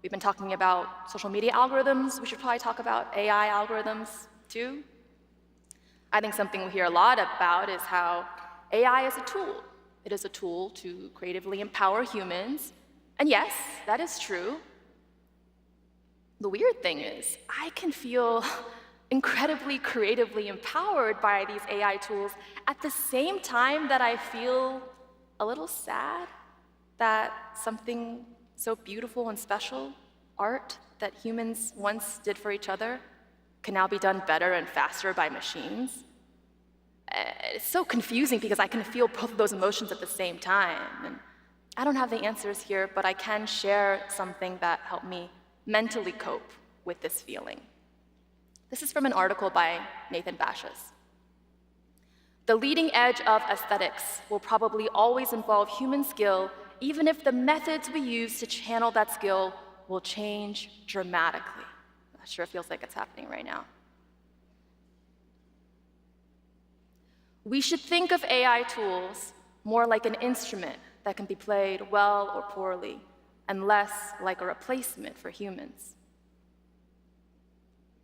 [SPEAKER 5] we've been talking about social media algorithms. We should probably talk about AI algorithms too. I think something we hear a lot about is how AI is a tool. It is a tool to creatively empower humans. And yes, that is true. The weird thing is, I can feel incredibly creatively empowered by these AI tools at the same time that I feel a little sad that something so beautiful and special, art that humans once did for each other, can now be done better and faster by machines. It's so confusing because I can feel both of those emotions at the same time. And I don't have the answers here, but I can share something that helped me mentally cope with this feeling. This is from an article by Nathan Bashas. The leading edge of aesthetics will probably always involve human skill, even if the methods we use to channel that skill will change dramatically. That sure feels like it's happening right now. We should think of AI tools more like an instrument that can be played well or poorly, and less like a replacement for humans.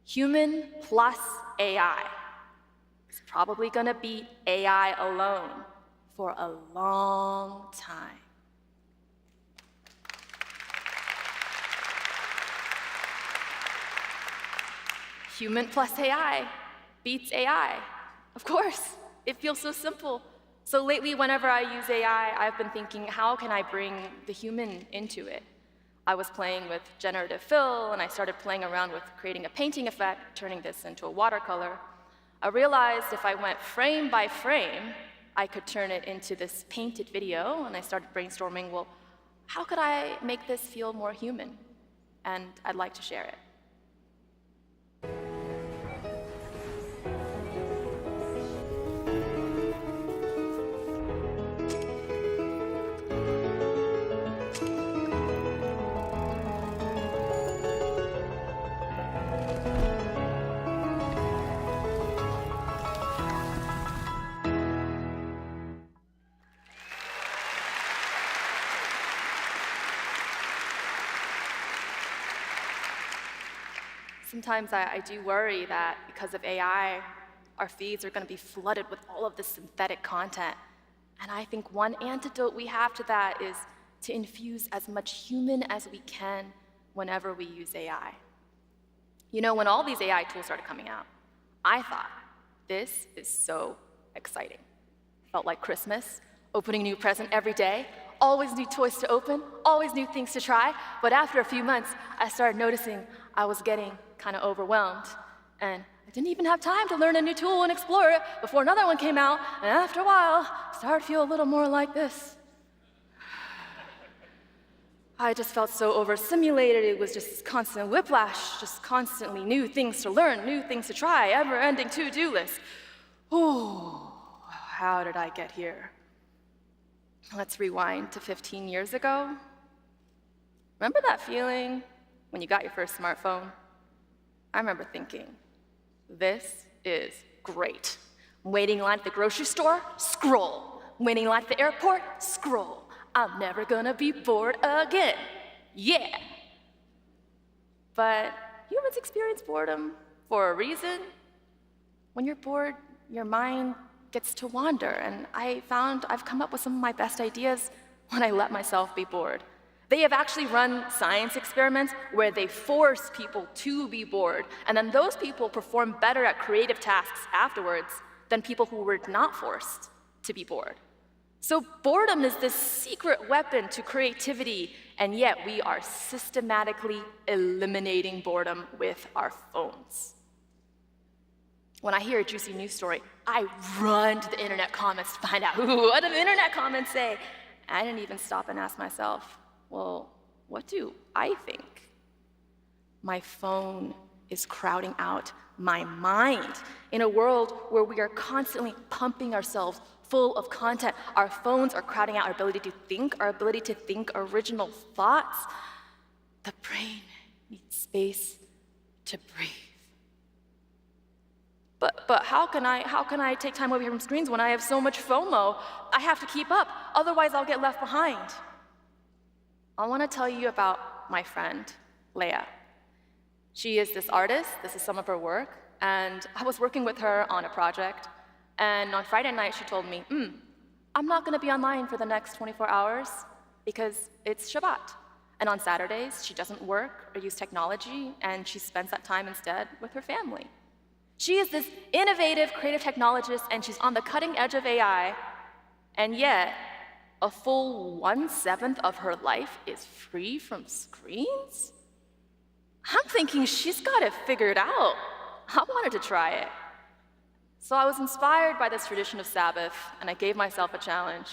[SPEAKER 5] Human plus AI is probably gonna beat AI alone for a long time. Human plus AI beats AI. Of course, it feels so simple. So lately, whenever I use AI, I've been thinking, how can I bring the human into it? I was playing with generative fill, and I started playing around with creating a painting effect, turning this into a watercolor. I realized if I went frame by frame, I could turn it into this painted video, and I started brainstorming, well, how could I make this feel more human? And I'd like to share it. Sometimes I do worry that because of AI, our feeds are going to be flooded with all of this synthetic content. And I think one antidote we have to that is to infuse as much human as we can whenever we use AI. You know, when all these AI tools started coming out, I thought, this is so exciting. Felt like Christmas, opening a new present every day, always new toys to open, always new things to try. But after a few months, I started noticing I was getting kind of overwhelmed. And I didn't even have time to learn a new tool and explore it before another one came out. And after a while, I started to feel a little more like this. I just felt so overstimulated. It was just constant whiplash, just constantly new things to learn, new things to try, ever-ending to-do list. Ooh, how did I get here? Let's rewind to 15 years ago. Remember that feeling when you got your first smartphone? I remember thinking, this is great. Waiting in line at the grocery store? Scroll. Waiting in line at the airport? Scroll. I'm never gonna be bored again. Yeah. But humans experience boredom for a reason. When you're bored, your mind gets to wander, and I found I've come up with some of my best ideas when I let myself be bored. They have actually run science experiments where they force people to be bored, and then those people perform better at creative tasks afterwards than people who were not forced to be bored. So boredom is this secret weapon to creativity, and yet we are systematically eliminating boredom with our phones. When I hear a juicy news story, I run to the internet comments to find out, what do the internet comments say? I didn't even stop and ask myself, well, what do I think? My phone is crowding out my mind. In a world where we are constantly pumping ourselves full of content, our phones are crowding out our ability to think original thoughts. The brain needs space to breathe. But how can I take time away from screens when I have so much FOMO? I have to keep up, otherwise I'll get left behind. I want to tell you about my friend, Leia. She is this artist, this is some of her work, and I was working with her on a project, and on Friday night she told me, I'm not going to be online for the next 24 hours because it's Shabbat. And on Saturdays, she doesn't work or use technology, and she spends that time instead with her family. She is this innovative, creative technologist, and she's on the cutting edge of AI, and yet, a full 1/7 of her life is free from screens? I'm thinking she's got it figured out. I wanted to try it. So I was inspired by this tradition of Sabbath, and I gave myself a challenge.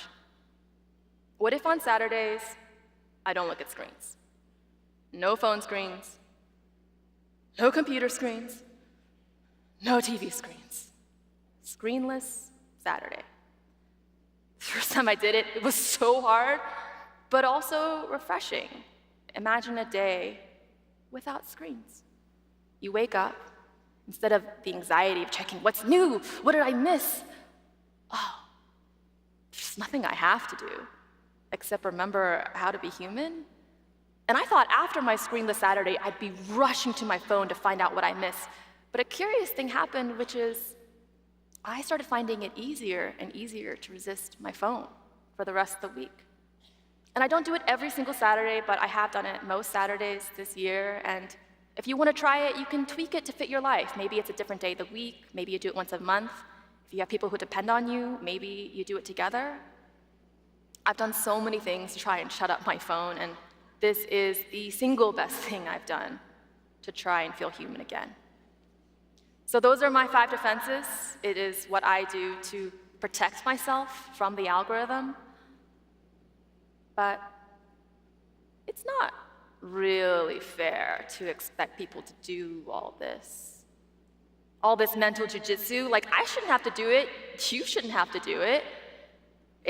[SPEAKER 5] What if on Saturdays, I don't look at screens? No phone screens, no computer screens, no TV screens. Screenless Saturday. The first time I did it, it was so hard, but also refreshing. Imagine a day without screens. You wake up, instead of the anxiety of checking what's new, what did I miss? Oh, there's nothing I have to do except remember how to be human. And I thought after my screenless Saturday, I'd be rushing to my phone to find out what I missed. But a curious thing happened, which is I started finding it easier and easier to resist my phone for the rest of the week. And I don't do it every single Saturday, but I have done it most Saturdays this year. And if you want to try it, you can tweak it to fit your life. Maybe it's a different day of the week. Maybe you do it once a month. If you have people who depend on you, maybe you do it together. I've done so many things to try and shut up my phone, and this is the single best thing I've done to try and feel human again. So those are my 5 defenses. It is what I do to protect myself from the algorithm. But it's not really fair to expect people to do all this mental jujitsu. Like, I shouldn't have to do it. You shouldn't have to do it.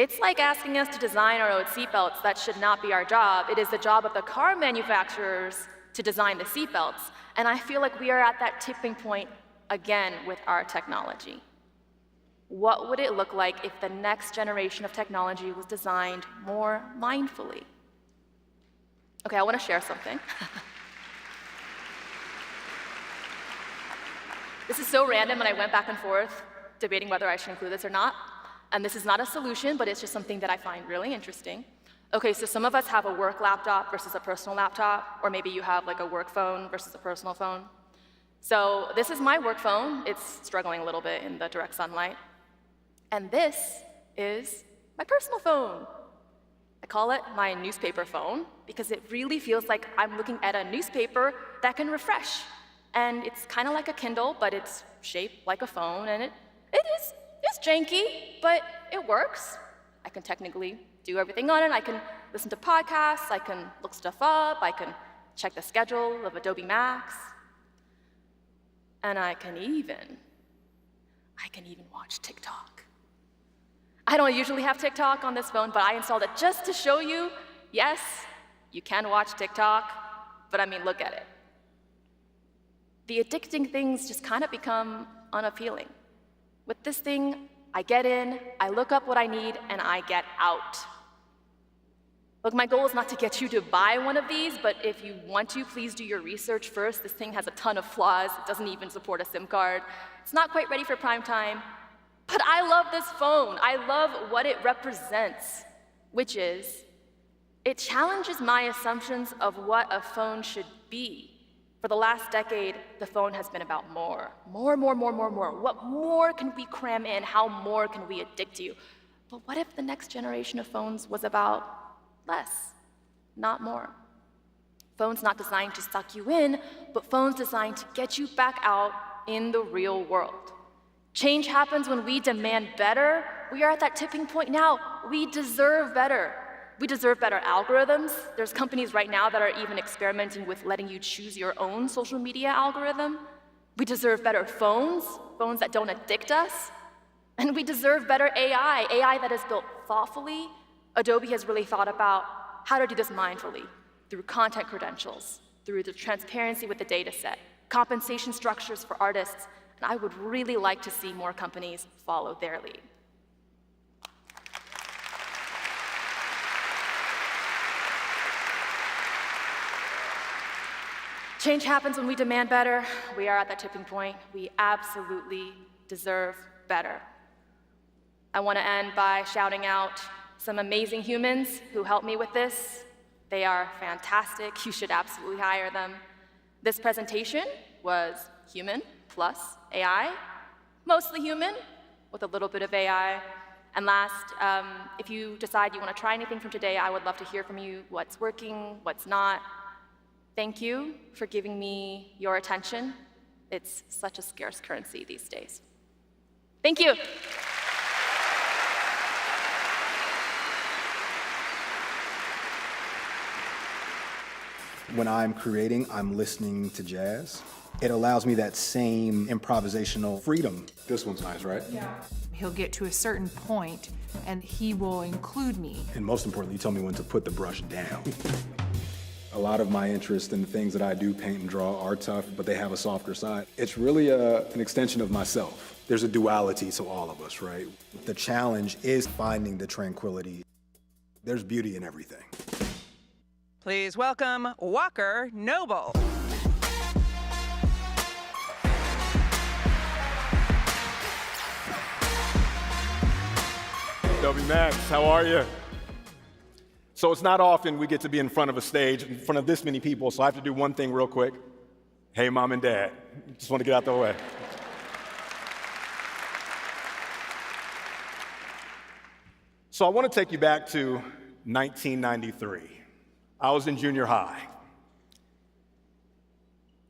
[SPEAKER 5] It's like asking us to design our own seatbelts. That should not be our job. It is the job of the car manufacturers to design the seatbelts. And I feel like we are at that tipping point again with our technology. What would it look like if the next generation of technology was designed more mindfully? Okay, I want to share something. This is so random, and I went back and forth debating whether I should include this or not. And this is not a solution, but it's just something that I find really interesting. Okay, so some of us have a work laptop versus a personal laptop, or maybe you have like a work phone versus a personal phone. So this is my work phone. It's struggling a little bit in the direct sunlight. And this is my personal phone. I call it my newspaper phone because it really feels like I'm looking at a newspaper that can refresh. And it's kind of like a Kindle, but it's shaped like a phone, and it's janky, but it works. I can technically do everything on it. I can listen to podcasts, I can look stuff up, I can check the schedule of Adobe Max, and I can even watch TikTok. I don't usually have TikTok on this phone, but I installed it just to show you, yes, you can watch TikTok, but I mean, look at it. The addicting things just kind of become unappealing. With this thing, I get in, I look up what I need, and I get out. Look, my goal is not to get you to buy one of these, but if you want to, please do your research first. This thing has a ton of flaws. It doesn't even support a SIM card. It's not quite ready for prime time. But I love this phone. I love what it represents, which is, it challenges my assumptions of what a phone should be. For the last decade, the phone has been about more. More. What more can we cram in? How more can we addict you? But what if the next generation of phones was about less, not more? Phones not designed to suck you in, but phones designed to get you back out in the real world. Change happens when we demand better. We are at that tipping point now. We deserve better. We deserve better algorithms. There's companies right now that are even experimenting with letting you choose your own social media algorithm. We deserve better phones that don't addict us. And we deserve better AI that is built thoughtfully. Adobe has really thought about how to do this mindfully, through content credentials, through the transparency with the data set, compensation structures for artists, and I would really like to see more companies follow their lead. Change happens when we demand better. We are at that tipping point. We absolutely deserve better. I want to end by shouting out some amazing humans who helped me with this. They are fantastic. You should absolutely hire them. This presentation was human plus AI, mostly human with a little bit of AI. And last, if you decide you want to try anything from today, I would love to hear from you what's working, what's not. Thank you for giving me your attention. It's such a scarce currency these days. Thank you.
[SPEAKER 6] When I'm creating, I'm listening to jazz. It allows me that same improvisational freedom. This one's nice, right?
[SPEAKER 7] Yeah. He'll get to a certain point and he will include me.
[SPEAKER 6] And most importantly, you tell me when to put the brush down. A lot of my interest in the things that I do, paint and draw, are tough, but they have a softer side. It's really an extension of myself. There's a duality to all of us, right? The challenge is finding the tranquility. There's beauty in everything.
[SPEAKER 2] Please welcome Walker Noble.
[SPEAKER 8] Adobe Max, how are you? So it's not often we get to be in front of a stage, in front of this many people, so I have to do one thing real quick. Hey, Mom and Dad. Just want to get out the way. So I want to take you back to 1993. I was in junior high.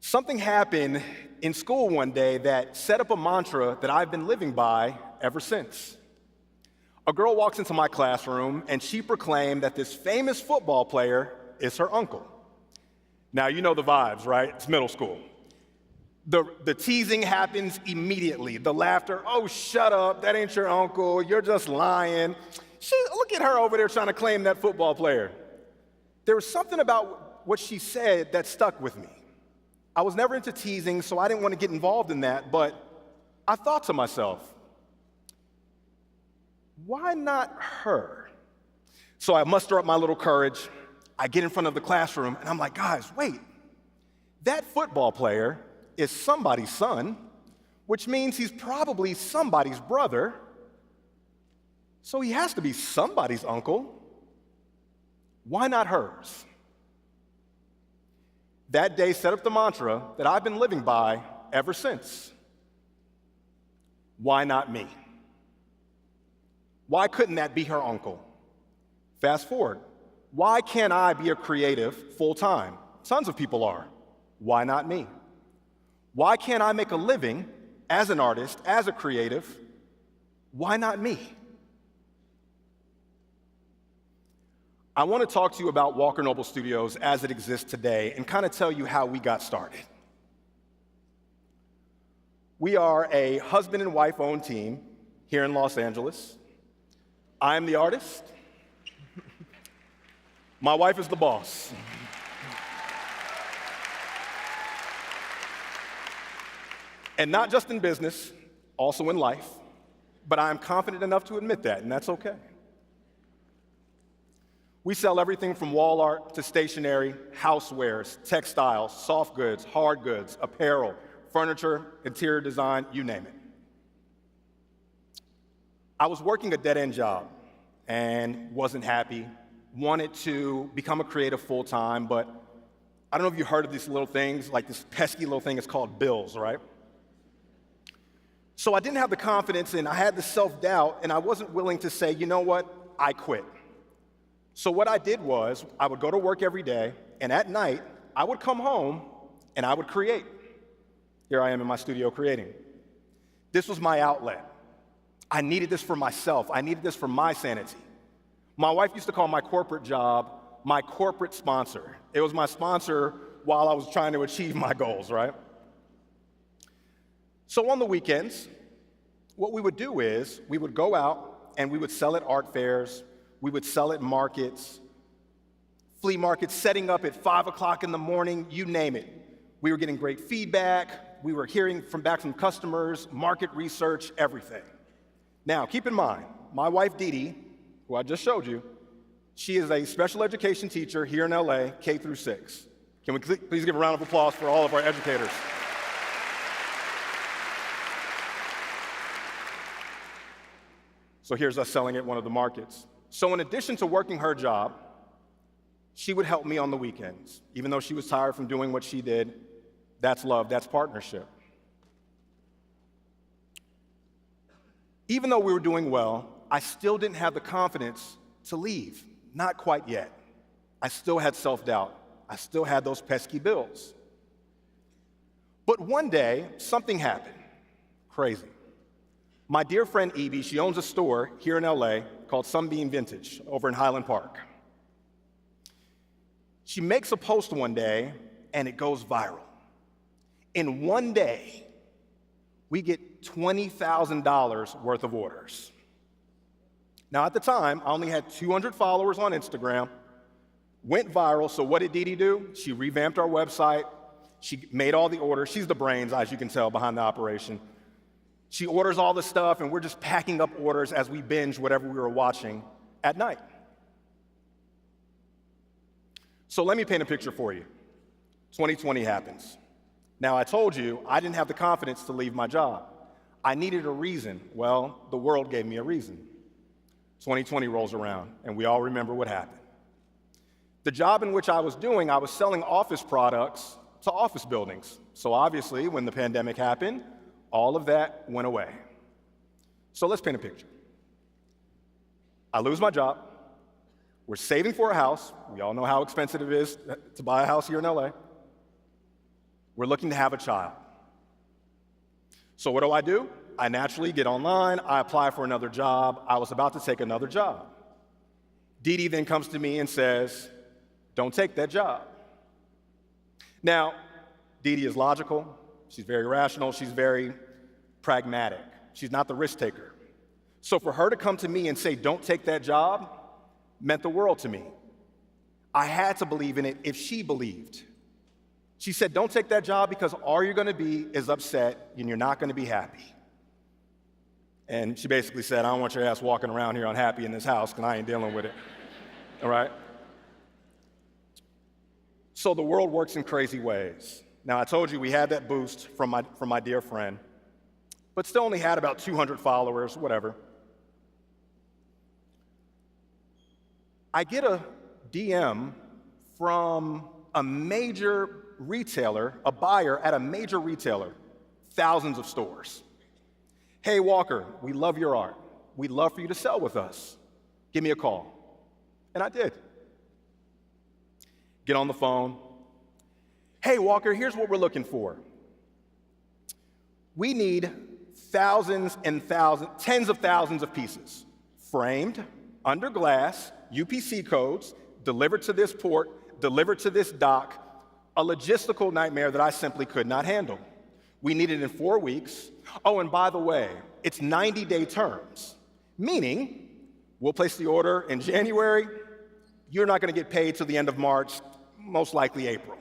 [SPEAKER 8] Something happened in school one day that set up a mantra that I've been living by ever since. A girl walks into my classroom and she proclaimed that this famous football player is her uncle. Now, you know the vibes, right? It's middle school. The teasing happens immediately. The laughter, oh, shut up, that ain't your uncle, you're just lying. Look at her over there trying to claim that football player. There was something about what she said that stuck with me. I was never into teasing, so I didn't want to get involved in that, but I thought to myself, why not her? So I muster up my little courage. I get in front of the classroom, and I'm like, guys, wait. That football player is somebody's son, which means he's probably somebody's brother. So he has to be somebody's uncle. Why not hers? That day set up the mantra that I've been living by ever since. Why not me? Why couldn't that be her uncle? Fast forward. Why can't I be a creative full-time? Tons of people are. Why not me? Why can't I make a living as an artist, as a creative? Why not me? I want to talk to you about Walker Noble Studios as it exists today and kind of tell you how we got started. We are a husband and wife-owned team here in Los Angeles. I'm the artist. My wife is the boss. And not just in business, also in life, but I am confident enough to admit that, and that's okay. We sell everything from wall art to stationery, housewares, textiles, soft goods, hard goods, apparel, furniture, interior design, you name it. I was working a dead-end job and wasn't happy, wanted to become a creative full-time, but I don't know if you've heard of these little things, like this pesky little thing is called bills, right? So I didn't have the confidence and I had the self-doubt and I wasn't willing to say, you know what, I quit. So what I did was I would go to work every day and at night I would come home and I would create. Here I am in my studio creating. This was my outlet. I needed this for myself. I needed this for my sanity. My wife used to call my corporate job my corporate sponsor. It was my sponsor while I was trying to achieve my goals, right? So on the weekends, what we would do is we would go out and we would sell at art fairs, we would sell at markets, flea markets, setting up at 5 o'clock in the morning, you name it. We were getting great feedback, we were hearing back from customers, market research, everything. Now, keep in mind, my wife Dee Dee, who I just showed you, she is a special education teacher here in LA, K through 6. Can we please give a round of applause for all of our educators? So here's us selling at one of the markets. So in addition to working her job, she would help me on the weekends. Even though she was tired from doing what she did, that's love, that's partnership. Even though we were doing well, I still didn't have the confidence to leave. Not quite yet. I still had self-doubt. I still had those pesky bills. But one day, something happened. Crazy. My dear friend Evie, she owns a store here in LA called Sunbeam Vintage over in Highland Park. She makes a post one day and it goes viral. In one day, we get $20,000 worth of orders. Now at the time, I only had 200 followers on Instagram, went viral, so what did Dee Dee do? She revamped our website, she made all the orders, she's the brains, as you can tell, behind the operation. She orders all the stuff, and we're just packing up orders as we binge whatever we were watching at night. So let me paint a picture for you. 2020 happens. Now, I told you I didn't have the confidence to leave my job. I needed a reason. Well, the world gave me a reason. 2020 rolls around, and we all remember what happened. The job in which I was doing, I was selling office products to office buildings. So obviously, when the pandemic happened, all of that went away. So let's paint a picture. I lose my job. We're saving for a house. We all know how expensive it is to buy a house here in LA. We're looking to have a child. So what do? I naturally get online. I apply for another job. I was about to take another job. Dee Dee then comes to me and says, don't take that job. Now, Dee Dee is logical. She's very rational, she's very pragmatic. She's not the risk taker. So for her to come to me and say, don't take that job, meant the world to me. I had to believe in it if she believed. She said, don't take that job because all you're gonna be is upset and you're not gonna be happy. And she basically said, I don't want your ass walking around here unhappy in this house because I ain't dealing with it, all right? So the world works in crazy ways. Now, I told you we had that boost from my dear friend, but still only had about 200 followers, whatever. I get a DM from a major retailer, a buyer at a major retailer, thousands of stores. Hey, Walker, we love your art. We'd love for you to sell with us. Give me a call. And I did. Get on the phone. Hey, Walker, here's what we're looking for. We need thousands and thousands, tens of thousands of pieces, framed, under glass, UPC codes, delivered to this port, delivered to this dock, a logistical nightmare that I simply could not handle. We need it in 4 weeks. Oh, and by the way, it's 90-day terms, meaning we'll place the order in January. You're not going to get paid till the end of March, most likely April.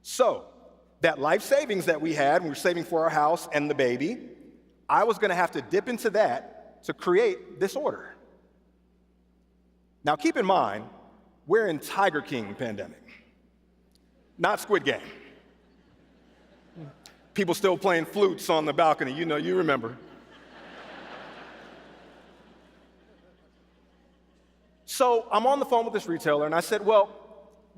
[SPEAKER 8] So that life savings that we had, we were saving for our house and the baby, I was going to have to dip into that to create this order. Now, keep in mind, we're in Tiger King pandemic, not Squid Game. People still playing flutes on the balcony, you remember. So I'm on the phone with this retailer, and I said, well,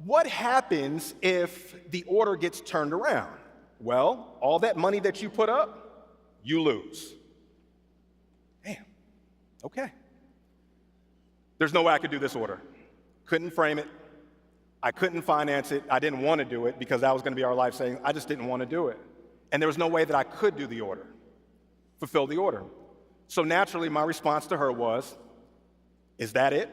[SPEAKER 8] what happens if the order gets turned around? Well, all that money that you put up, you lose. Damn, okay. There's no way I could do this order. Couldn't frame it. I couldn't finance it. I didn't want to do it because that was going to be our life savings. I just didn't want to do it. And there was no way that I could do the order, fulfill the order. So naturally, my response to her was, is that it?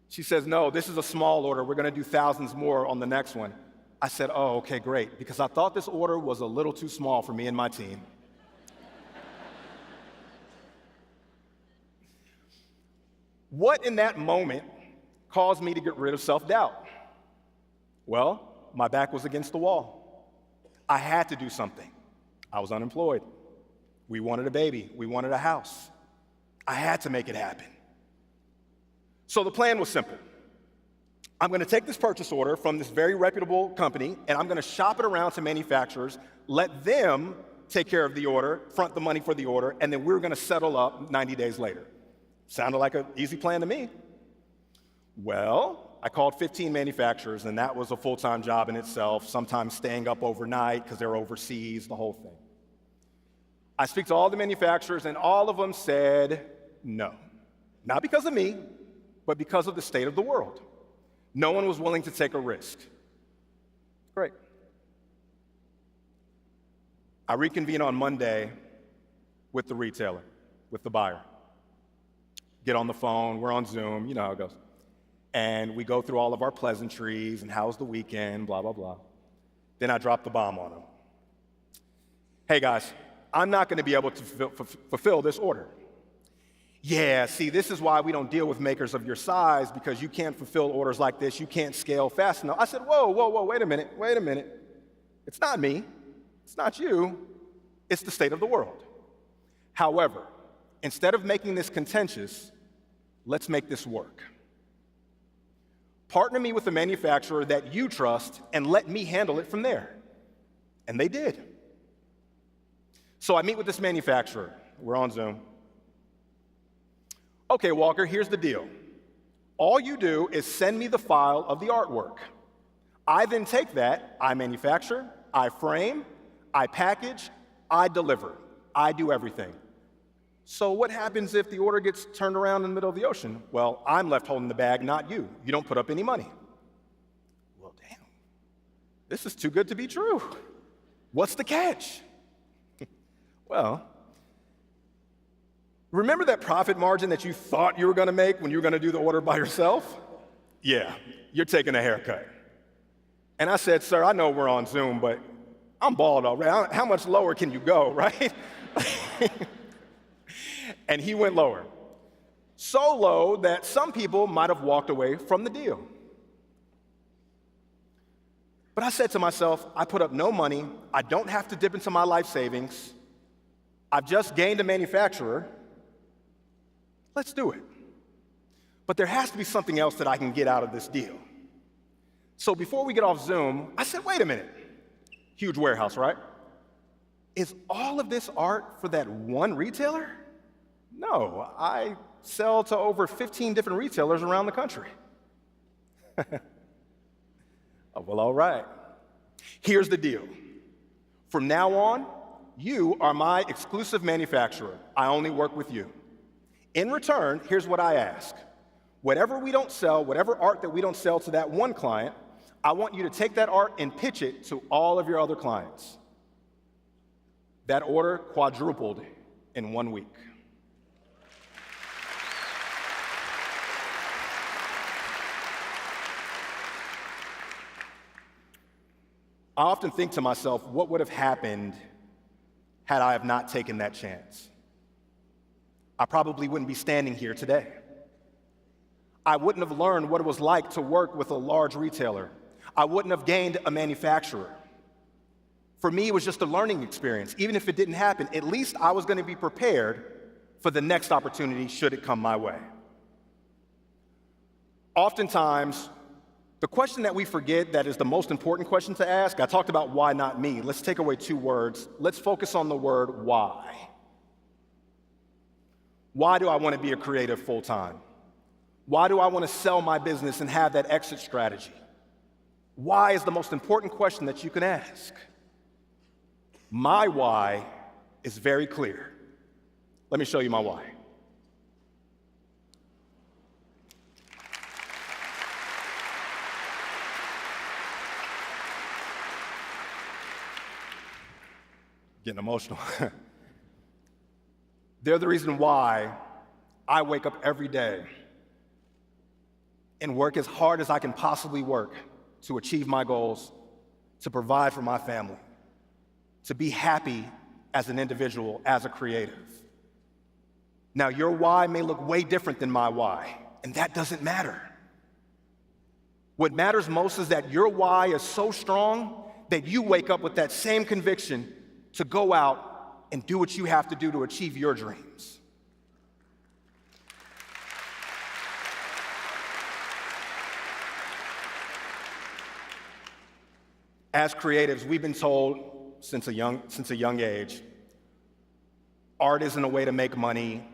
[SPEAKER 8] She says, no, this is a small order. We're going to do thousands more on the next one. I said, oh, okay, great, because I thought this order was a little too small for me and my team. What in that moment caused me to get rid of self-doubt? Well, my back was against the wall. I had to do something. I was unemployed. We wanted a baby. We wanted a house. I had to make it happen. So the plan was simple. I'm going to take this purchase order from this very reputable company, and I'm going to shop it around to manufacturers, let them take care of the order, front the money for the order, and then we're going to settle up 90 days later. Sounded like an easy plan to me. Well, I called 15 manufacturers, and that was a full-time job in itself, sometimes staying up overnight because they're overseas, the whole thing. I speak to all the manufacturers, and all of them said no. Not because of me, but because of the state of the world. No one was willing to take a risk. Great. I reconvene on Monday with the retailer, with the buyer. Get on the phone, we're on Zoom, you know how it goes. And we go through all of our pleasantries and how's the weekend, blah, blah, blah. Then I drop the bomb on them. Hey guys, I'm not going to be able to fulfill this order. Yeah, see, this is why we don't deal with makers of your size, because you can't fulfill orders like this. You can't scale fast enough. I said, whoa, wait a minute. It's not me. It's not you. It's the state of the world. However, instead of making this contentious, let's make this work. Partner me with a manufacturer that you trust and let me handle it from there. And they did. So I meet with this manufacturer. We're on Zoom. Okay, Walker, here's the deal. All you do is send me the file of the artwork. I then take that, I manufacture, I frame, I package, I deliver. I do everything. So what happens if the order gets turned around in the middle of the ocean? Well, I'm left holding the bag, not you. You don't put up any money. Well, damn. This is too good to be true. What's the catch? Well, remember that profit margin that you thought you were going to make when you were going to do the order by yourself? Yeah, you're taking a haircut. And I said, sir, I know we're on Zoom, but I'm bald already. How much lower can you go, right? And he went lower. So low that some people might have walked away from the deal. But I said to myself, I put up no money. I don't have to dip into my life savings. I've just gained a manufacturer. Let's do it. But there has to be something else that I can get out of this deal. So before we get off Zoom, I said, wait a minute. Huge warehouse, right? Is all of this art for that one retailer? No, I sell to over 15 different retailers around the country. Oh, well, all right. Here's the deal. From now on, you are my exclusive manufacturer. I only work with you. In return, here's what I ask. whatever we don't sell, whatever art that we don't sell to that one client, I want you to take that art and pitch it to all of your other clients. That order quadrupled in 1 week. I often think to myself, what would have happened had I have not taken that chance? I probably wouldn't be standing here today. I wouldn't have learned what it was like to work with a large retailer. I wouldn't have gained a manufacturer. For me, it was just a learning experience. Even if it didn't happen, at least I was going to be prepared for the next opportunity should it come my way. Oftentimes, the question that we forget that is the most important question to ask, I talked about why not me. Let's take away 2 words. Let's focus on the word why. Why do I want to be a creative full-time? Why do I want to sell my business and have that exit strategy? Why is the most important question that you can ask. My why is very clear. Let me show you my why. Getting emotional. They're the reason why I wake up every day and work as hard as I can possibly work to achieve my goals, to provide for my family, to be happy as an individual, as a creative. Now, your why may look way different than my why, and that doesn't matter. What matters most is that your why is so strong that you wake up with that same conviction to go out and do what you have to do to achieve your dreams. As creatives, we've been told since a young age, art isn't a way to make money.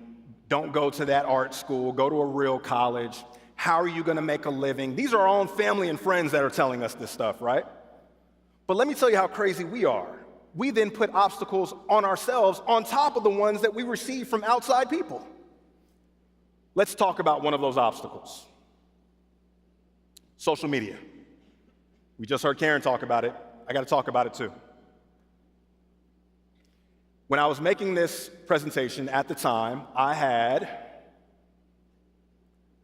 [SPEAKER 8] Don't go to that art school. Go to a real college. How are you going to make a living? These are our own family and friends that are telling us this stuff, right? But let me tell you how crazy we are. We then put obstacles on ourselves on top of the ones that we receive from outside people. Let's talk about one of those obstacles. Social media. We just heard Karen talk about it. I got to talk about it too. When I was making this presentation at the time, I had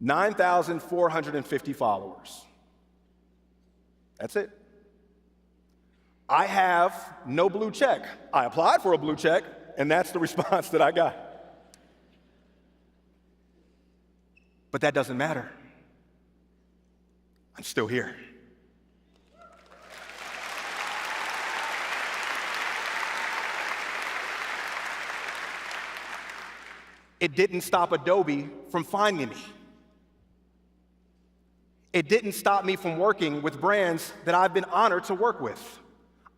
[SPEAKER 8] 9,450 followers. That's it. I have no blue check. I applied for a blue check, and that's the response that I got. But that doesn't matter. I'm still here. It didn't stop Adobe from finding me. It didn't stop me from working with brands that I've been honored to work with.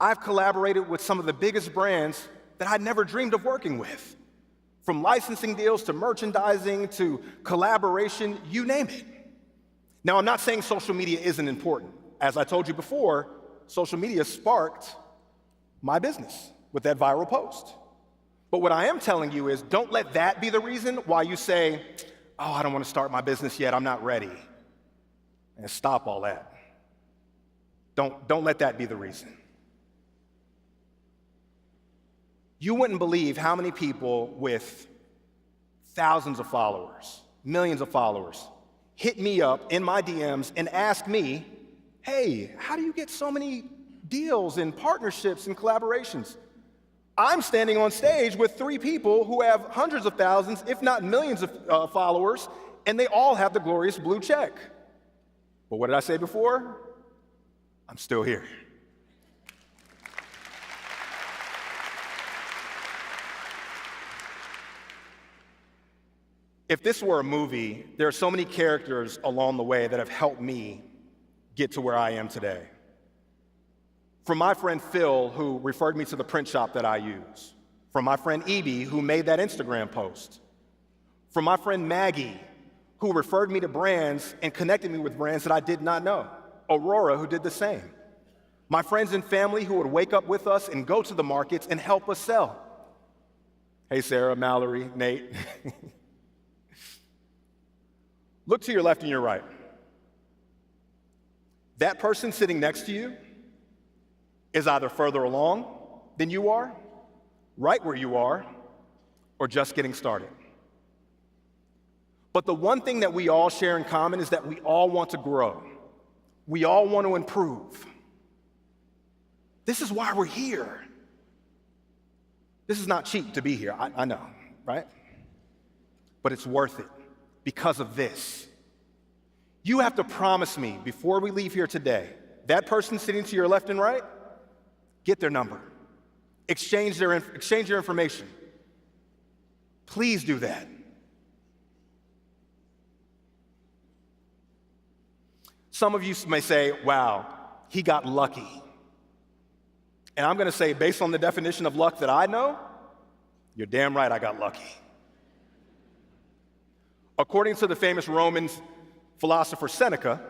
[SPEAKER 8] I've collaborated with some of the biggest brands that I'd never dreamed of working with. From licensing deals to merchandising to collaboration, you name it. Now, I'm not saying social media isn't important. As I told you before, social media sparked my business with that viral post. But what I am telling you is don't let that be the reason why you say, oh, I don't want to start my business yet, I'm not ready. And stop all that. Don't let that be the reason. You wouldn't believe how many people with thousands of followers, millions of followers, hit me up in my DMs and ask me, hey, how do you get so many deals and partnerships and collaborations? I'm standing on stage with 3 people who have hundreds of thousands, if not millions of followers, and they all have the glorious blue check. But what did I say before? I'm still here. If this were a movie, there are so many characters along the way that have helped me get to where I am today. From my friend Phil, who referred me to the print shop that I use. From my friend Evie, who made that Instagram post. From my friend Maggie, who referred me to brands and connected me with brands that I did not know. Aurora, who did the same. My friends and family who would wake up with us and go to the markets and help us sell. Hey, Sarah, Mallory, Nate. Look to your left and your right. That person sitting next to you is either further along than you are, right where you are, or just getting started. But the one thing that we all share in common is that we all want to grow. We all want to improve. This is why we're here. This is not cheap to be here, I know, right? But it's worth it because of this. You have to promise me before we leave here today, that person sitting to your left and right, get their number. Exchange your information. Please do that. Some of you may say, wow, he got lucky. And I'm going to say, based on the definition of luck that I know, you're damn right I got lucky. According to the famous Roman philosopher Seneca,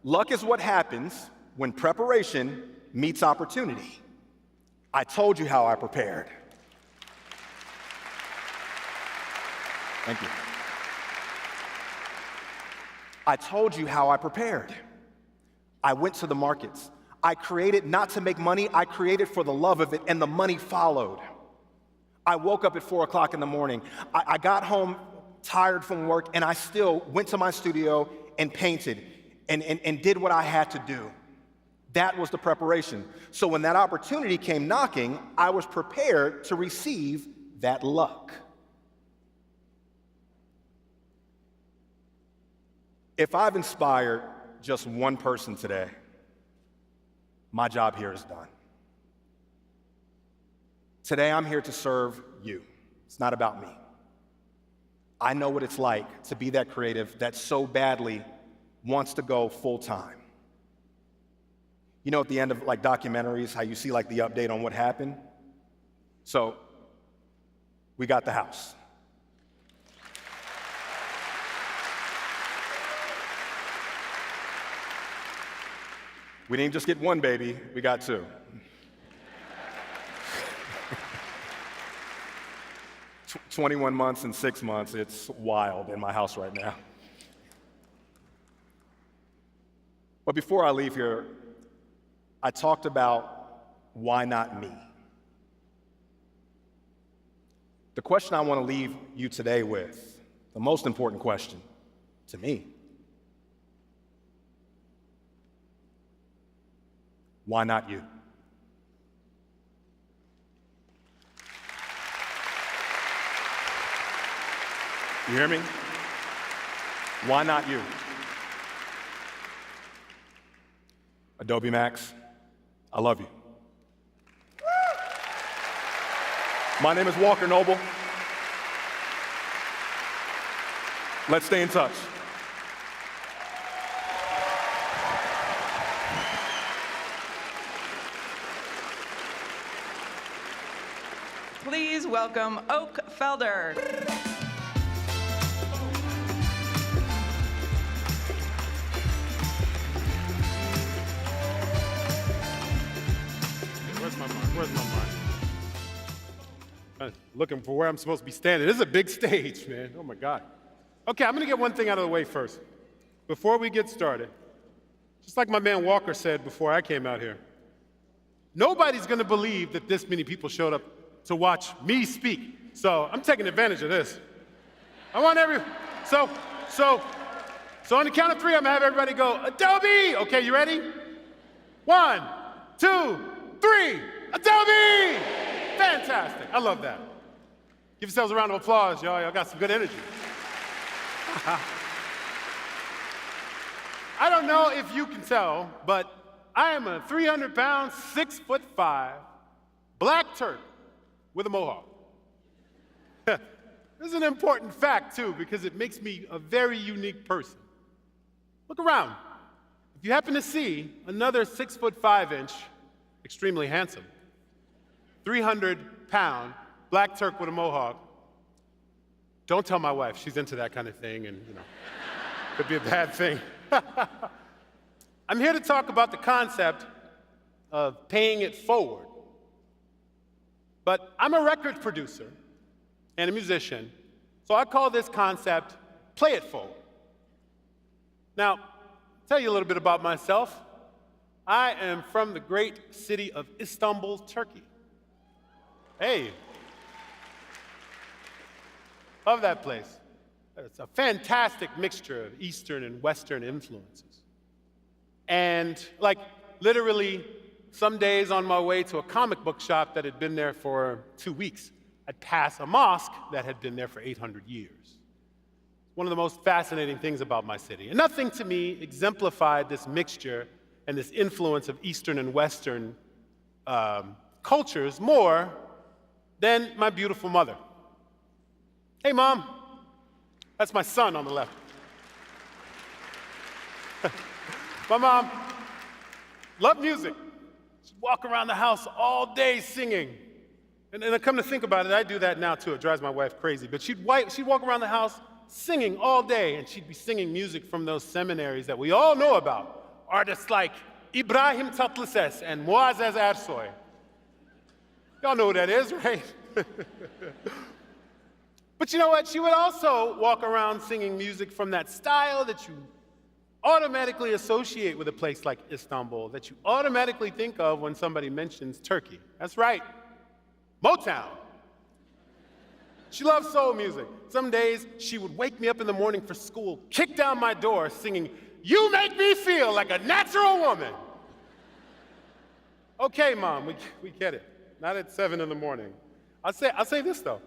[SPEAKER 8] luck is what happens when preparation meets opportunity. I told you how I prepared. Thank you. I told you how I prepared. I went to the markets. I created not to make money, I created for the love of it, and the money followed. I woke up at 4 o'clock in the morning. I got home tired from work, and I still went to my studio and painted and did what I had to do. That was the preparation. So when that opportunity came knocking, I was prepared to receive that luck. If I've inspired just one person today, my job here is done. Today, I'm here to serve you. It's not about me. I know what it's like to be that creative that so badly wants to go full time. You know, at the end of like documentaries, how you see like the update on what happened? So, we got the house. We didn't just get one baby, we got two. 21 months and 6 months, it's wild in my house right now. But before I leave here, I talked about why not me? The question I want to leave you today with, the most important question to me, why not you? You hear me? Why not you? Adobe Max, I love you. My name is Walker Noble. Let's stay in touch.
[SPEAKER 2] Please welcome Oak Felder.
[SPEAKER 9] Where's my mic? Looking for where I'm supposed to be standing. This is a big stage, man. Oh my God. Okay, I'm gonna get one thing out of the way first. Before we get started, just like my man Walker said before I came out here, nobody's gonna believe that this many people showed up to watch me speak. So I'm taking advantage of this. I want so on the count of 3, I'm gonna have everybody go, Adobe! Okay, you ready? 1, 2, 3, Adobe! Fantastic, I love that. Give yourselves a round of applause, y'all. Y'all got some good energy. I don't know if you can tell, but I am a 300-pound, 6'5", black Turk with a mohawk. This is an important fact, too, because it makes me a very unique person. Look around. If you happen to see another 6'5", extremely handsome, 300-pound, black Turk with a mohawk, don't tell my wife. She's into that kind of thing, and, you know, could be a bad thing. I'm here to talk about the concept of paying it forward. But I'm a record producer and a musician, so I call this concept play it forward. Now, tell you a little bit about myself. I am from the great city of Istanbul, Turkey. Hey. Love that place. It's a fantastic mixture of Eastern and Western influences. And like literally some days on my way to a comic book shop that had been there for 2 weeks, I'd pass a mosque that had been there for 800 years. One of the most fascinating things about my city. And nothing to me exemplified this mixture and this influence of Eastern and Western cultures more than my beautiful mother. Hey, Mom. That's my son on the left. My mom loved music. She'd walk around the house all day singing. And I come to think about it, I do that now too. It drives my wife crazy. But she'd walk around the house singing all day, and she'd be singing music from those seminaries that we all know about. Artists like Ibrahim Tatlıses and Muazzez Ersoy. Y'all know who that is, right? But you know what? She would also walk around singing music from that style that you automatically associate with a place like Istanbul, that you automatically think of when somebody mentions Turkey. That's right, Motown. She loved soul music. Some days, she would wake me up in the morning for school, kick down my door singing, "You make me feel like a natural woman." Okay, Mom, we get it. Not at 7 in the morning. I'll say this though.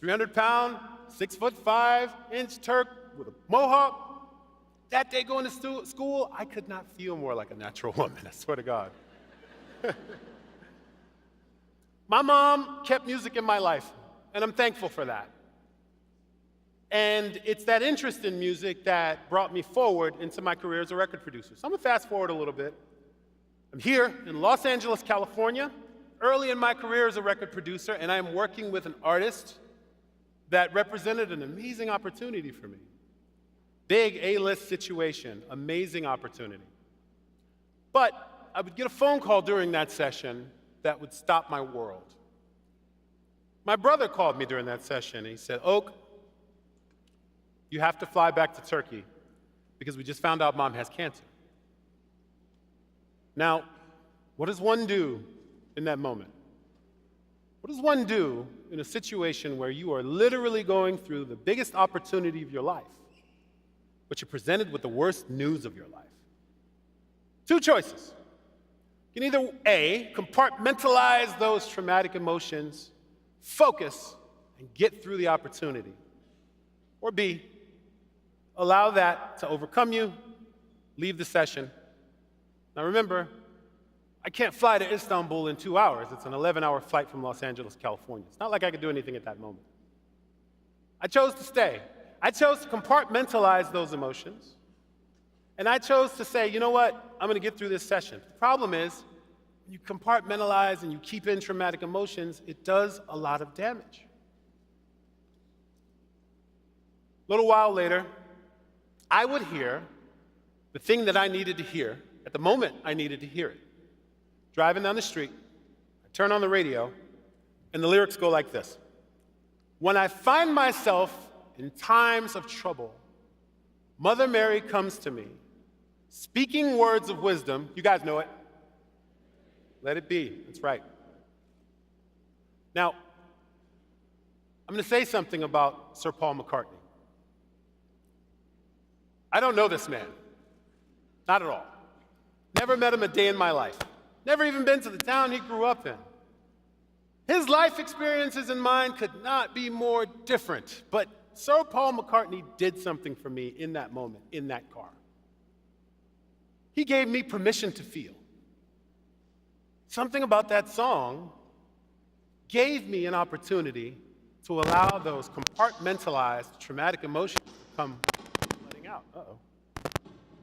[SPEAKER 9] 300-pound, 6'5" Turk with a mohawk. That day going to school, I could not feel more like a natural woman, I swear to God. My mom kept music in my life, and I'm thankful for that. And it's that interest in music that brought me forward into my career as a record producer. So I'm gonna fast forward a little bit. I'm here in Los Angeles, California, early in my career as a record producer, and I'm working with an artist that represented an amazing opportunity for me. Big A-list situation, amazing opportunity. But I would get a phone call during that session that would stop my world. My brother called me during that session, and he said, "Oak, you have to fly back to Turkey because we just found out Mom has cancer." Now, what does one do in that moment? What does one do in a situation where you are literally going through the biggest opportunity of your life, but you're presented with the worst news of your life? Two choices. You can either A, compartmentalize those traumatic emotions, focus, and get through the opportunity. Or B, allow that to overcome you, leave the session. Now remember, I can't fly to Istanbul in 2 hours. It's an 11-hour flight from Los Angeles, California. It's not like I could do anything at that moment. I chose to stay. I chose to compartmentalize those emotions. And I chose to say, you know what? I'm going to get through this session. The problem is, you compartmentalize and you keep in traumatic emotions, it does a lot of damage. A little while later, I would hear the thing that I needed to hear at the moment I needed to hear it. Driving down the street, I turn on the radio, and the lyrics go like this. "When I find myself in times of trouble, Mother Mary comes to me, speaking words of wisdom." You guys know it. Let it be. That's right. Now, I'm going to say something about Sir Paul McCartney. I don't know this man. Not at all. Never met him a day in my life. Never even been to the town he grew up in. His life experiences and mine could not be more different. But Sir Paul McCartney did something for me in that moment, in that car. He gave me permission to feel. Something about that song gave me an opportunity to allow those compartmentalized traumatic emotions to come letting out. Uh-oh.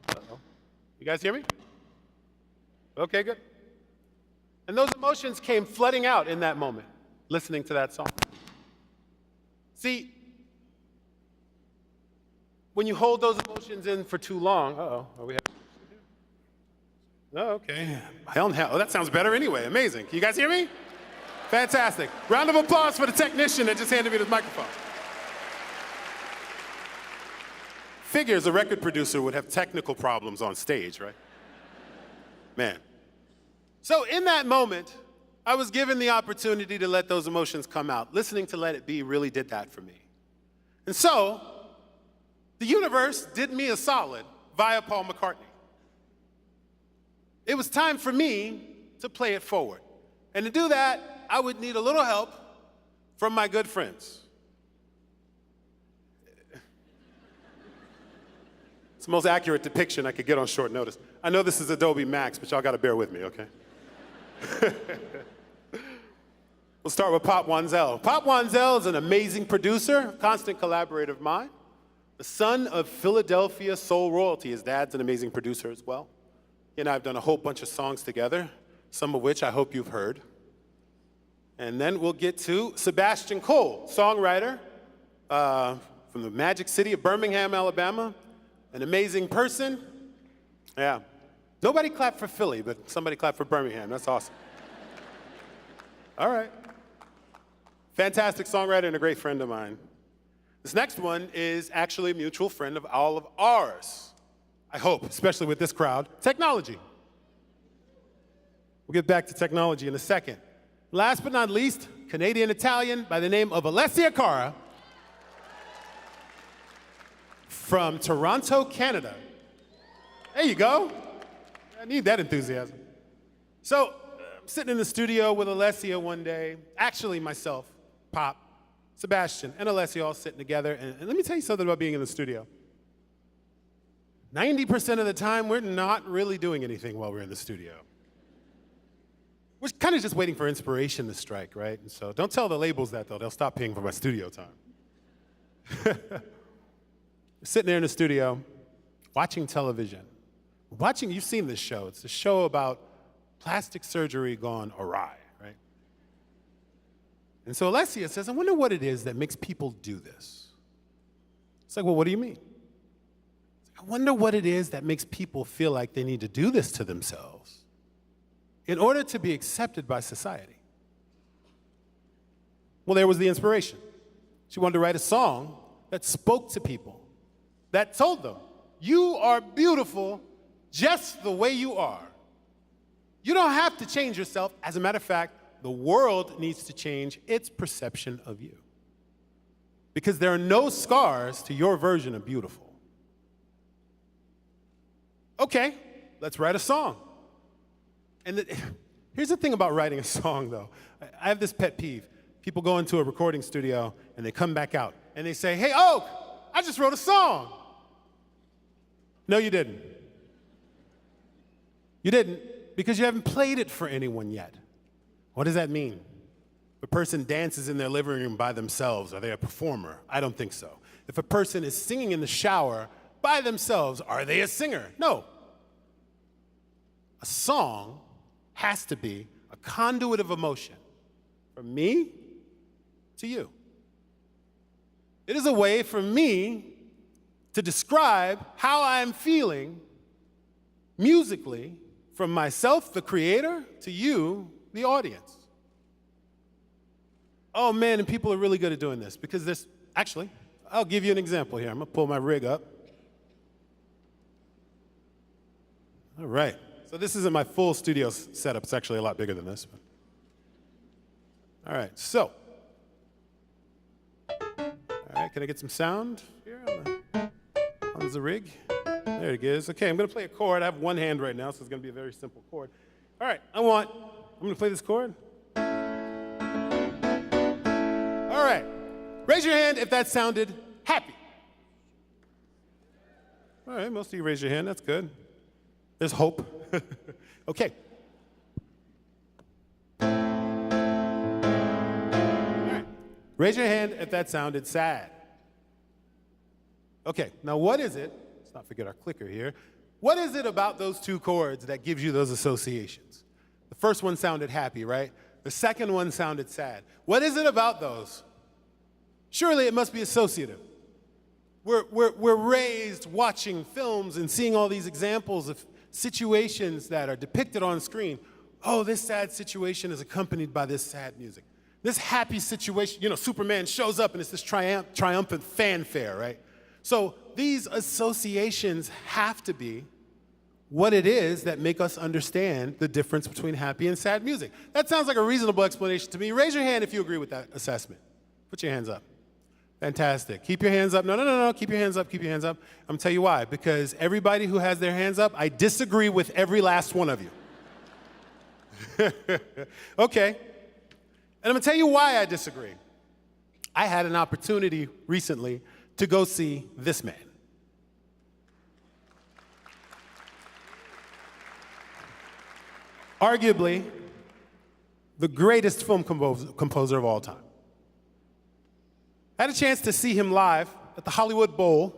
[SPEAKER 9] Uh-oh. You guys hear me? Okay, good. And those emotions came flooding out in that moment, listening to that song. See, when you hold those emotions in for too long, are we having? Oh, okay. Hell no. Oh, that sounds better anyway. Amazing. Can you guys hear me? Fantastic. Round of applause for the technician that just handed me this microphone. figures a record producer would have technical problems on stage, right? Man. So in that moment, I was given the opportunity to let those emotions come out. Listening to Let It Be really did that for me. And so, the universe did me a solid via Paul McCartney. It was time for me to play it forward. And to do that, I would need a little help from my good friends. It's the most accurate depiction I could get on short notice. I know this is Adobe Max, but y'all gotta bear with me, okay? We'll start with Pop Wanzel. Pop Wanzel is an amazing producer, constant collaborator of mine, the son of Philadelphia soul royalty. His dad's an amazing producer as well. He and I have done a whole bunch of songs together, some of which I hope you've heard. And then we'll get to Sebastian Cole, songwriter from the magic city of Birmingham, Alabama, an amazing person. Yeah. Nobody clapped for Philly, but somebody clapped for Birmingham. That's awesome. All right. Fantastic songwriter and a great friend of mine. This next one is actually a mutual friend of all of ours. I hope, especially with this crowd, technology. We'll get back to technology in a second. Last but not least, Canadian-Italian by the name of Alessia Cara from Toronto, Canada. There you go. I need that enthusiasm. So, I'm sitting in the studio with Alessia one day, actually myself, Pop, Sebastian, and Alessia all sitting together, and let me tell you something about being in the studio. 90% of the time, we're not really doing anything while we're in the studio. We're kind of just waiting for inspiration to strike, right? And so don't tell the labels that, though. They'll stop paying for my studio time. Sitting there in the studio, watching television. You've seen this show. It's a show about plastic surgery gone awry, right? And so Alessia says, I wonder what it is that makes people do this. It's like, well, what do you mean? I wonder what it is that makes people feel like they need to do this to themselves in order to be accepted by society. Well, there was the inspiration. She wanted to write a song that spoke to people, that told them, you are beautiful just the way you are. You don't have to change yourself. As a matter of fact, the world needs to change its perception of you. Because there are no scars to your version of beautiful. Okay, let's write a song. And here's the thing about writing a song, though. I have this pet peeve. People go into a recording studio, and they come back out, and they say, hey, Oak, I just wrote a song. No, you didn't. You didn't, because you haven't played it for anyone yet. What does that mean? If a person dances in their living room by themselves, are they a performer? I don't think so. If a person is singing in the shower by themselves, are they a singer? No. A song has to be a conduit of emotion from me to you. It is a way for me to describe how I'm feeling musically from myself, the creator, to you, the audience. Oh man, and people are really good at doing this because there's, actually, I'll give you an example here. I'm gonna pull my rig up. All right, so this isn't my full studio setup. It's actually a lot bigger than this. But. All right, so. All right, can I get some sound here on the rig? There it is. Okay, I'm gonna play a chord. I have one hand right now, so it's gonna be a very simple chord. All right, I'm gonna play this chord. All right, raise your hand if that sounded happy. All right, most of you raise your hand, that's good. There's hope. Okay. All right, raise your hand if that sounded sad. Okay, now what is it? Let's not forget our clicker here. What is it about those two chords that gives you those associations? The first one sounded happy, right? The second one sounded sad. What is it about those? Surely it must be associative. We're raised watching films and seeing all these examples of situations that are depicted on screen. Oh, this sad situation is accompanied by this sad music. This happy situation, Superman shows up and it's this triumphant fanfare, right? So these associations have to be what it is that make us understand the difference between happy and sad music. That sounds like a reasonable explanation to me. Raise your hand if you agree with that assessment. Put your hands up. Fantastic. Keep your hands up. No. Keep your hands up. Keep your hands up. I'm going to tell you why. Because everybody who has their hands up, I disagree with every last one of you. Okay. And I'm going to tell you why I disagree. I had an opportunity recently to go see this man. Arguably, the greatest film composer of all time. I had a chance to see him live at the Hollywood Bowl.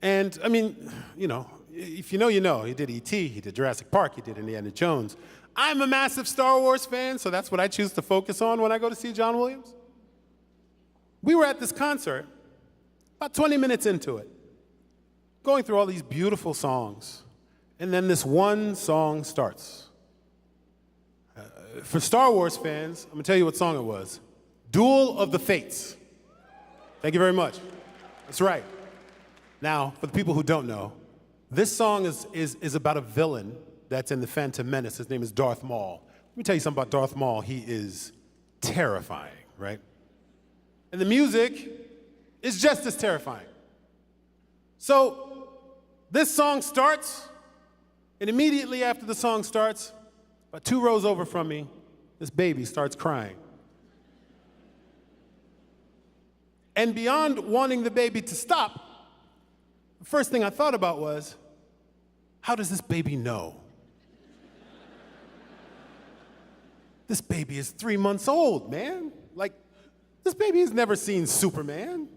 [SPEAKER 9] And, I mean, you know, if you know, you know. He did E.T., he did Jurassic Park, he did Indiana Jones. I'm a massive Star Wars fan, so that's what I choose to focus on when I go to see John Williams. We were at this concert, about 20 minutes into it, going through all these beautiful songs. And then this one song starts. For Star Wars fans, I'm going to tell you what song it was. Duel of the Fates. Thank you very much. That's right. Now, for the people who don't know, this song is about a villain that's in the Phantom Menace. His name is Darth Maul. Let me tell you something about Darth Maul. He is terrifying, right? And the music is just as terrifying. So this song starts, and immediately after the song starts, about 2 rows over from me, this baby starts crying. And beyond wanting the baby to stop, the first thing I thought about was, how does this baby know? This baby is 3 months old, man. Like, this baby has never seen Superman.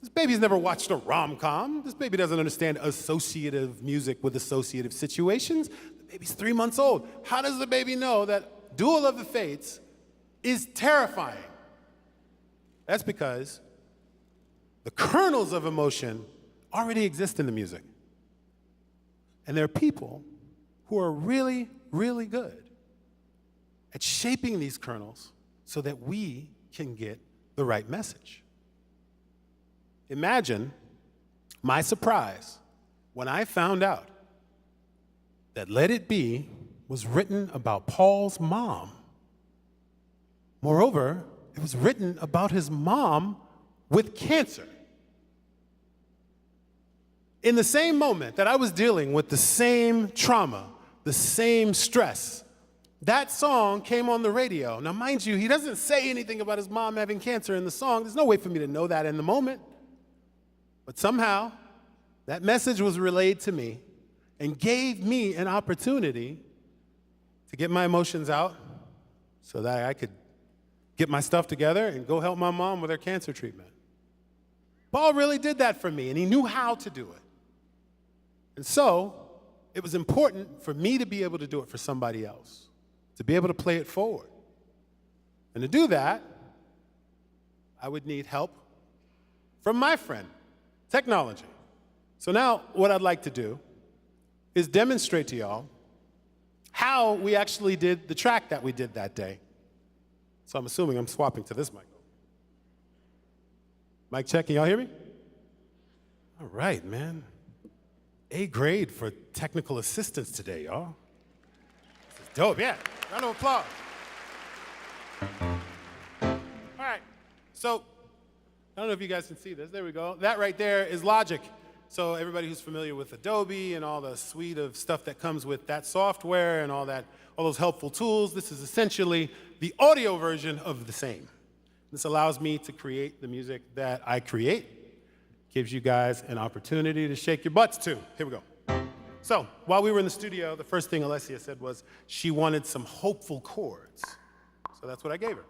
[SPEAKER 9] This baby's never watched a rom-com. This baby doesn't understand associative music with associative situations. The baby's 3 months old. How does the baby know that Duel of the Fates is terrifying? That's because the kernels of emotion already exist in the music. And there are people who are really, really good at shaping these kernels so that we can get the right message. Imagine my surprise when I found out that Let It Be was written about Paul's mom. Moreover, it was written about his mom with cancer. In the same moment that I was dealing with the same trauma, the same stress, that song came on the radio. Now, mind you, he doesn't say anything about his mom having cancer in the song. There's no way for me to know that in the moment. But somehow, that message was relayed to me and gave me an opportunity to get my emotions out so that I could get my stuff together and go help my mom with her cancer treatment. Paul really did that for me, and he knew how to do it. And so, it was important for me to be able to do it for somebody else, to be able to play it forward. And to do that, I would need help from my friend, technology. So now, what I'd like to do is demonstrate to y'all how we actually did the track that we did that day. So I'm assuming I'm swapping to this mic. Mic check, can y'all hear me? All right, man. A grade for technical assistance today, y'all. This is dope, yeah. Round of applause. All right, so I don't know if you guys can see this. There we go. That right there is Logic. So everybody who's familiar with Adobe and all the suite of stuff that comes with that software and all those helpful tools, this is essentially the audio version of the same. This allows me to create the music that I create. Gives you guys an opportunity to shake your butts to. Here we go. So while we were in the studio, the first thing Alessia said was she wanted some hopeful chords. So that's what I gave her.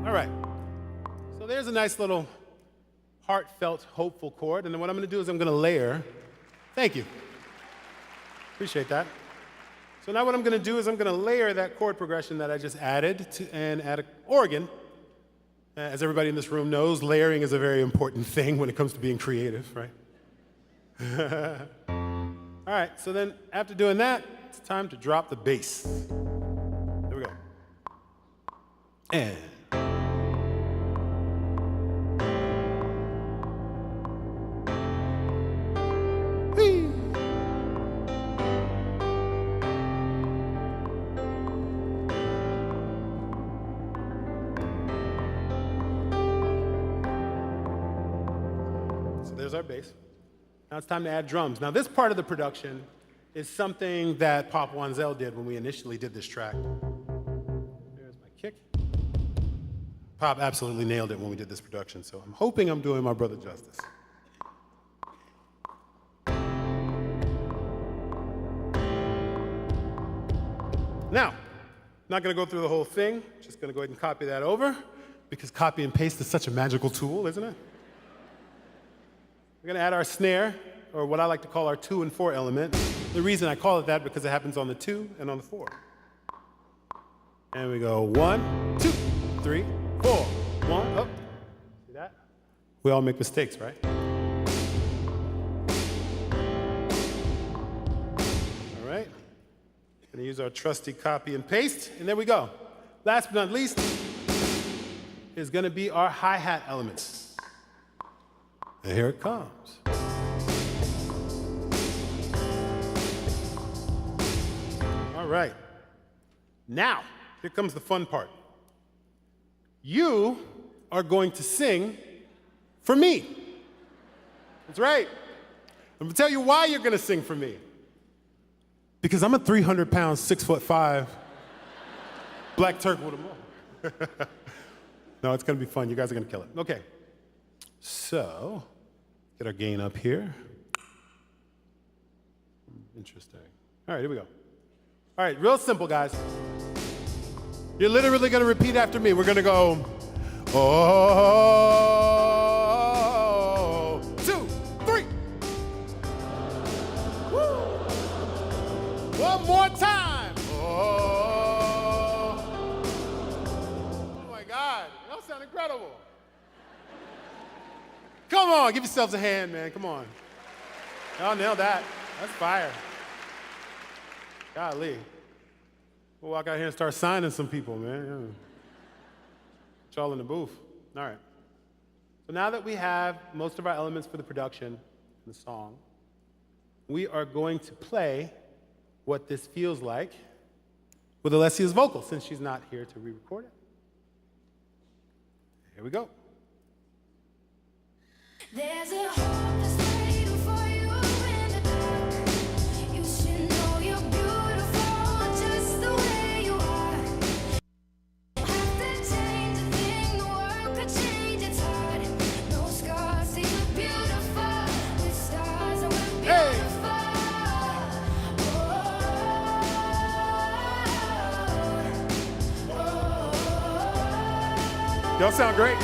[SPEAKER 9] All right. So there's a nice little heartfelt, hopeful chord. And then what I'm going to do is I'm going to layer. Thank you. Appreciate that. So now what I'm going to do is I'm going to layer that chord progression that I just added and add an organ. As everybody in this room knows, layering is a very important thing when it comes to being creative, right? All right, so then after doing that, it's time to drop the bass. There we go. And. Whee! So there's our bass. Now it's time to add drums. Now this part of the production is something that Pop Wanzel did when we initially did this track. There's my kick. Pop absolutely nailed it when we did this production, so I'm hoping I'm doing my brother justice. Now, I'm not gonna go through the whole thing, just gonna go ahead and copy that over, because copy and paste is such a magical tool, isn't it? We're gonna add our snare, or what I like to call our 2 and 4 element. The reason I call it that because it happens on the 2 and on the 4. And we go 1, 2, 3, 4, 1, up. See that? We all make mistakes, right? All right. Gonna use our trusty copy and paste, and there we go. Last but not least is gonna be our hi-hat elements. And here it comes. All right. Now, here comes the fun part. You are going to sing for me. That's right. I'm gonna tell you why you're gonna sing for me. Because I'm a 300-pound, 6'5" black Turk with a mohawk. No, it's gonna be fun. You guys are gonna kill it. Okay. So, get our gain up here. Interesting. All right, here we go. All right, real simple, guys. You're literally gonna repeat after me. We're gonna go, oh, 2, 3. Woo. One more time. Oh. Oh my God, y'all sound incredible. Come on, give yourselves a hand, man. Come on. Y'all nailed that. That's fire. Golly. We'll walk out here and start signing some people, man. Yeah. Y'all in the booth. All right. So now that we have most of our elements for the production and the song, we are going to play what this feels like with Alessia's vocal, since she's not here to re-record it. Here we go.
[SPEAKER 1] There's a hope that's waiting for you in the dark. You should know you're beautiful just the way you are. You don't have to change a thing, the world could change, it's hard. No scars, see you're beautiful. With stars and we're beautiful.
[SPEAKER 9] Y'all sound great.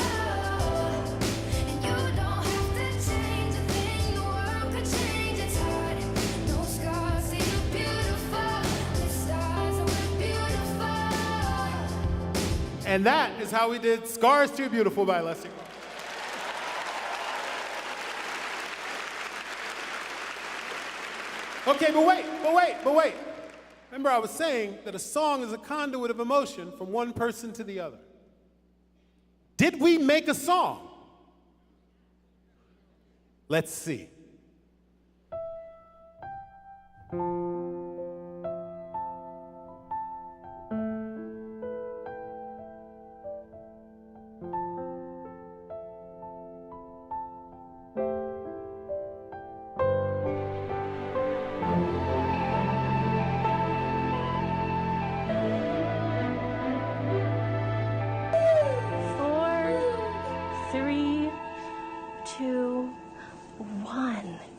[SPEAKER 9] And that is how we did Scars Too Beautiful by Alessia. Okay, but wait. Remember I was saying that a song is a conduit of emotion from one person to the other. Did we make a song? Let's see.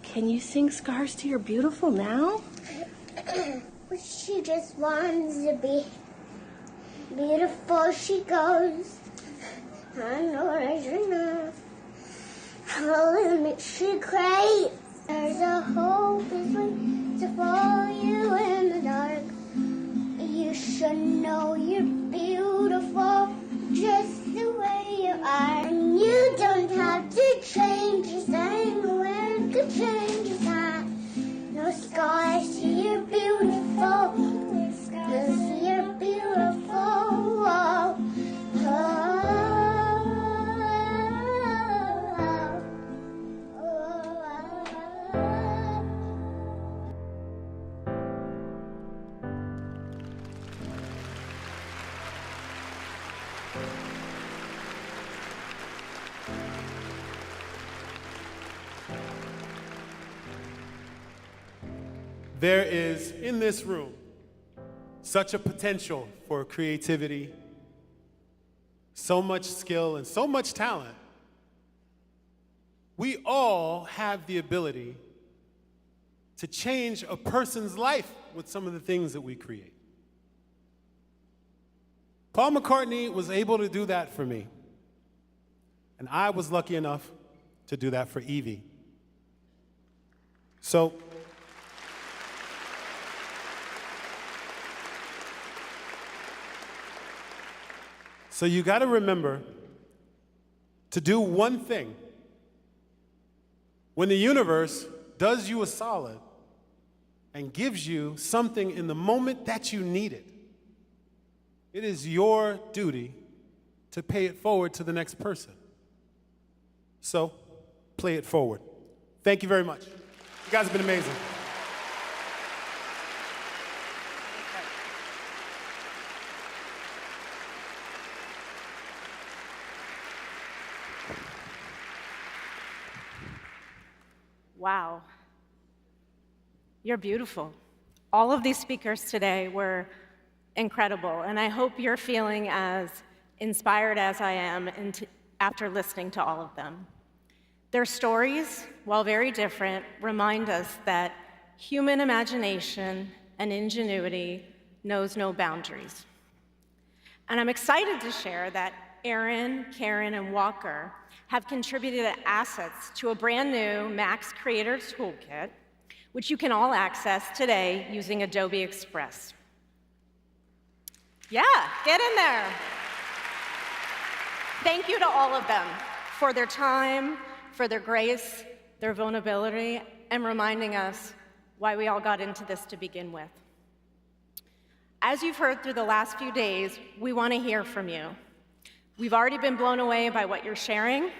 [SPEAKER 10] Can you sing Scars to Your Beautiful now?
[SPEAKER 11] She just wants to be beautiful. She goes, I know there's enough. Her limit she craves. There's a hope is waiting to follow you in the dark. You should know you're beautiful just the way you are.
[SPEAKER 9] there is, in this room, such a potential for creativity, so much skill, and so much talent. We all have the ability to change a person's life with some of the things that we create. Paul McCartney was able to do that for me, and I was lucky enough to do that for Evie. So you got to remember to do one thing. When the universe does you a solid and gives you something in the moment that you need it, it is your duty to pay it forward to the next person. So, play it forward. Thank you very much. You guys have been amazing.
[SPEAKER 3] Wow. You're beautiful. All of these speakers today were incredible, and I hope you're feeling as inspired as I am after listening to all of them. Their stories, while very different, remind us that human imagination and ingenuity knows no boundaries. And I'm excited to share that Aaron, Karen, and Walker have contributed assets to a brand new Max Creator Toolkit, which you can all access today using Adobe Express. Yeah, get in there. Thank you to all of them for their time, for their grace, their vulnerability, and reminding us why we all got into this to begin with. As you've heard through the last few days, we want to hear from you. We've already been blown away by what you're sharing.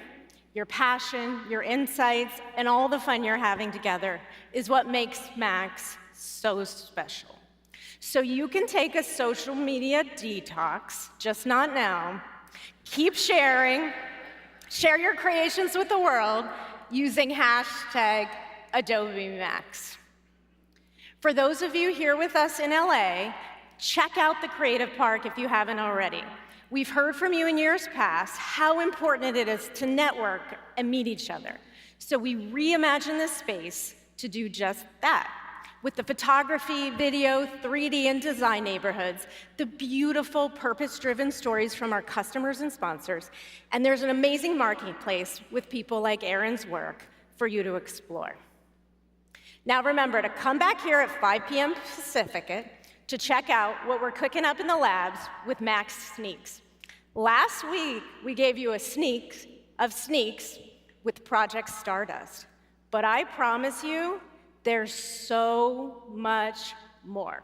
[SPEAKER 3] Your passion, your insights, and all the fun you're having together is what makes Max so special. So you can take a social media detox, just not now. Keep sharing. Share your creations with the world using hashtag Adobe Max. For those of you here with us in LA, check out the Creative Park if you haven't already. We've heard from you in years past how important it is to network and meet each other. So we reimagined this space to do just that. With the photography, video, 3D, and design neighborhoods, the beautiful purpose-driven stories from our customers and sponsors, and there's an amazing marketplace with people like Aaron's work for you to explore. Now remember to come back here at 5 p.m. Pacific to check out what we're cooking up in the labs with Max Sneaks. Last week, we gave you a sneak of sneaks with Project Stardust, but I promise you, there's so much more.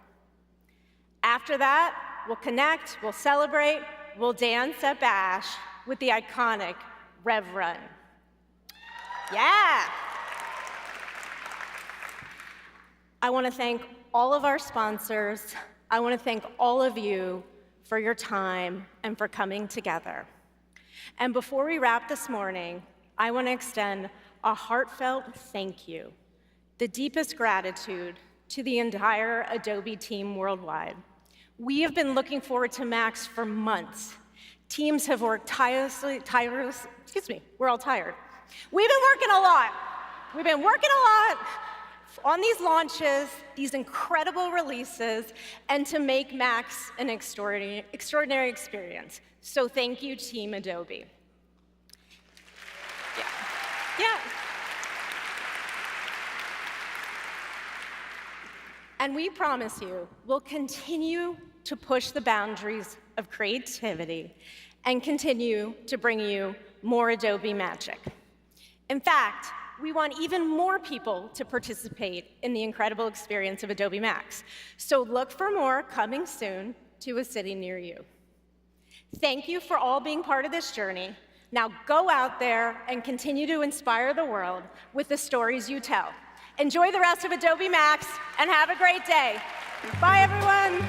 [SPEAKER 3] After that, we'll connect, we'll celebrate, we'll dance at Bash with the iconic Rev Run. Yeah! I want to thank all of our sponsors. I want to thank all of you for your time and for coming together. And before we wrap this morning, I want to extend a heartfelt thank you, the deepest gratitude to the entire Adobe team worldwide. We have been looking forward to Max for months. Teams have worked tirelessly, we're all tired. We've been working a lot. We've been working a lot on these launches, these incredible releases, and to make Max an extraordinary experience. So thank you, Team Adobe. Yeah. And we promise you, we'll continue to push the boundaries of creativity and continue to bring you more Adobe magic. In fact, we want even more people to participate in the incredible experience of Adobe Max. So look for more coming soon to a city near you. Thank you for all being part of this journey. Now go out there and continue to inspire the world with the stories you tell. Enjoy the rest of Adobe Max and have a great day. Bye, everyone.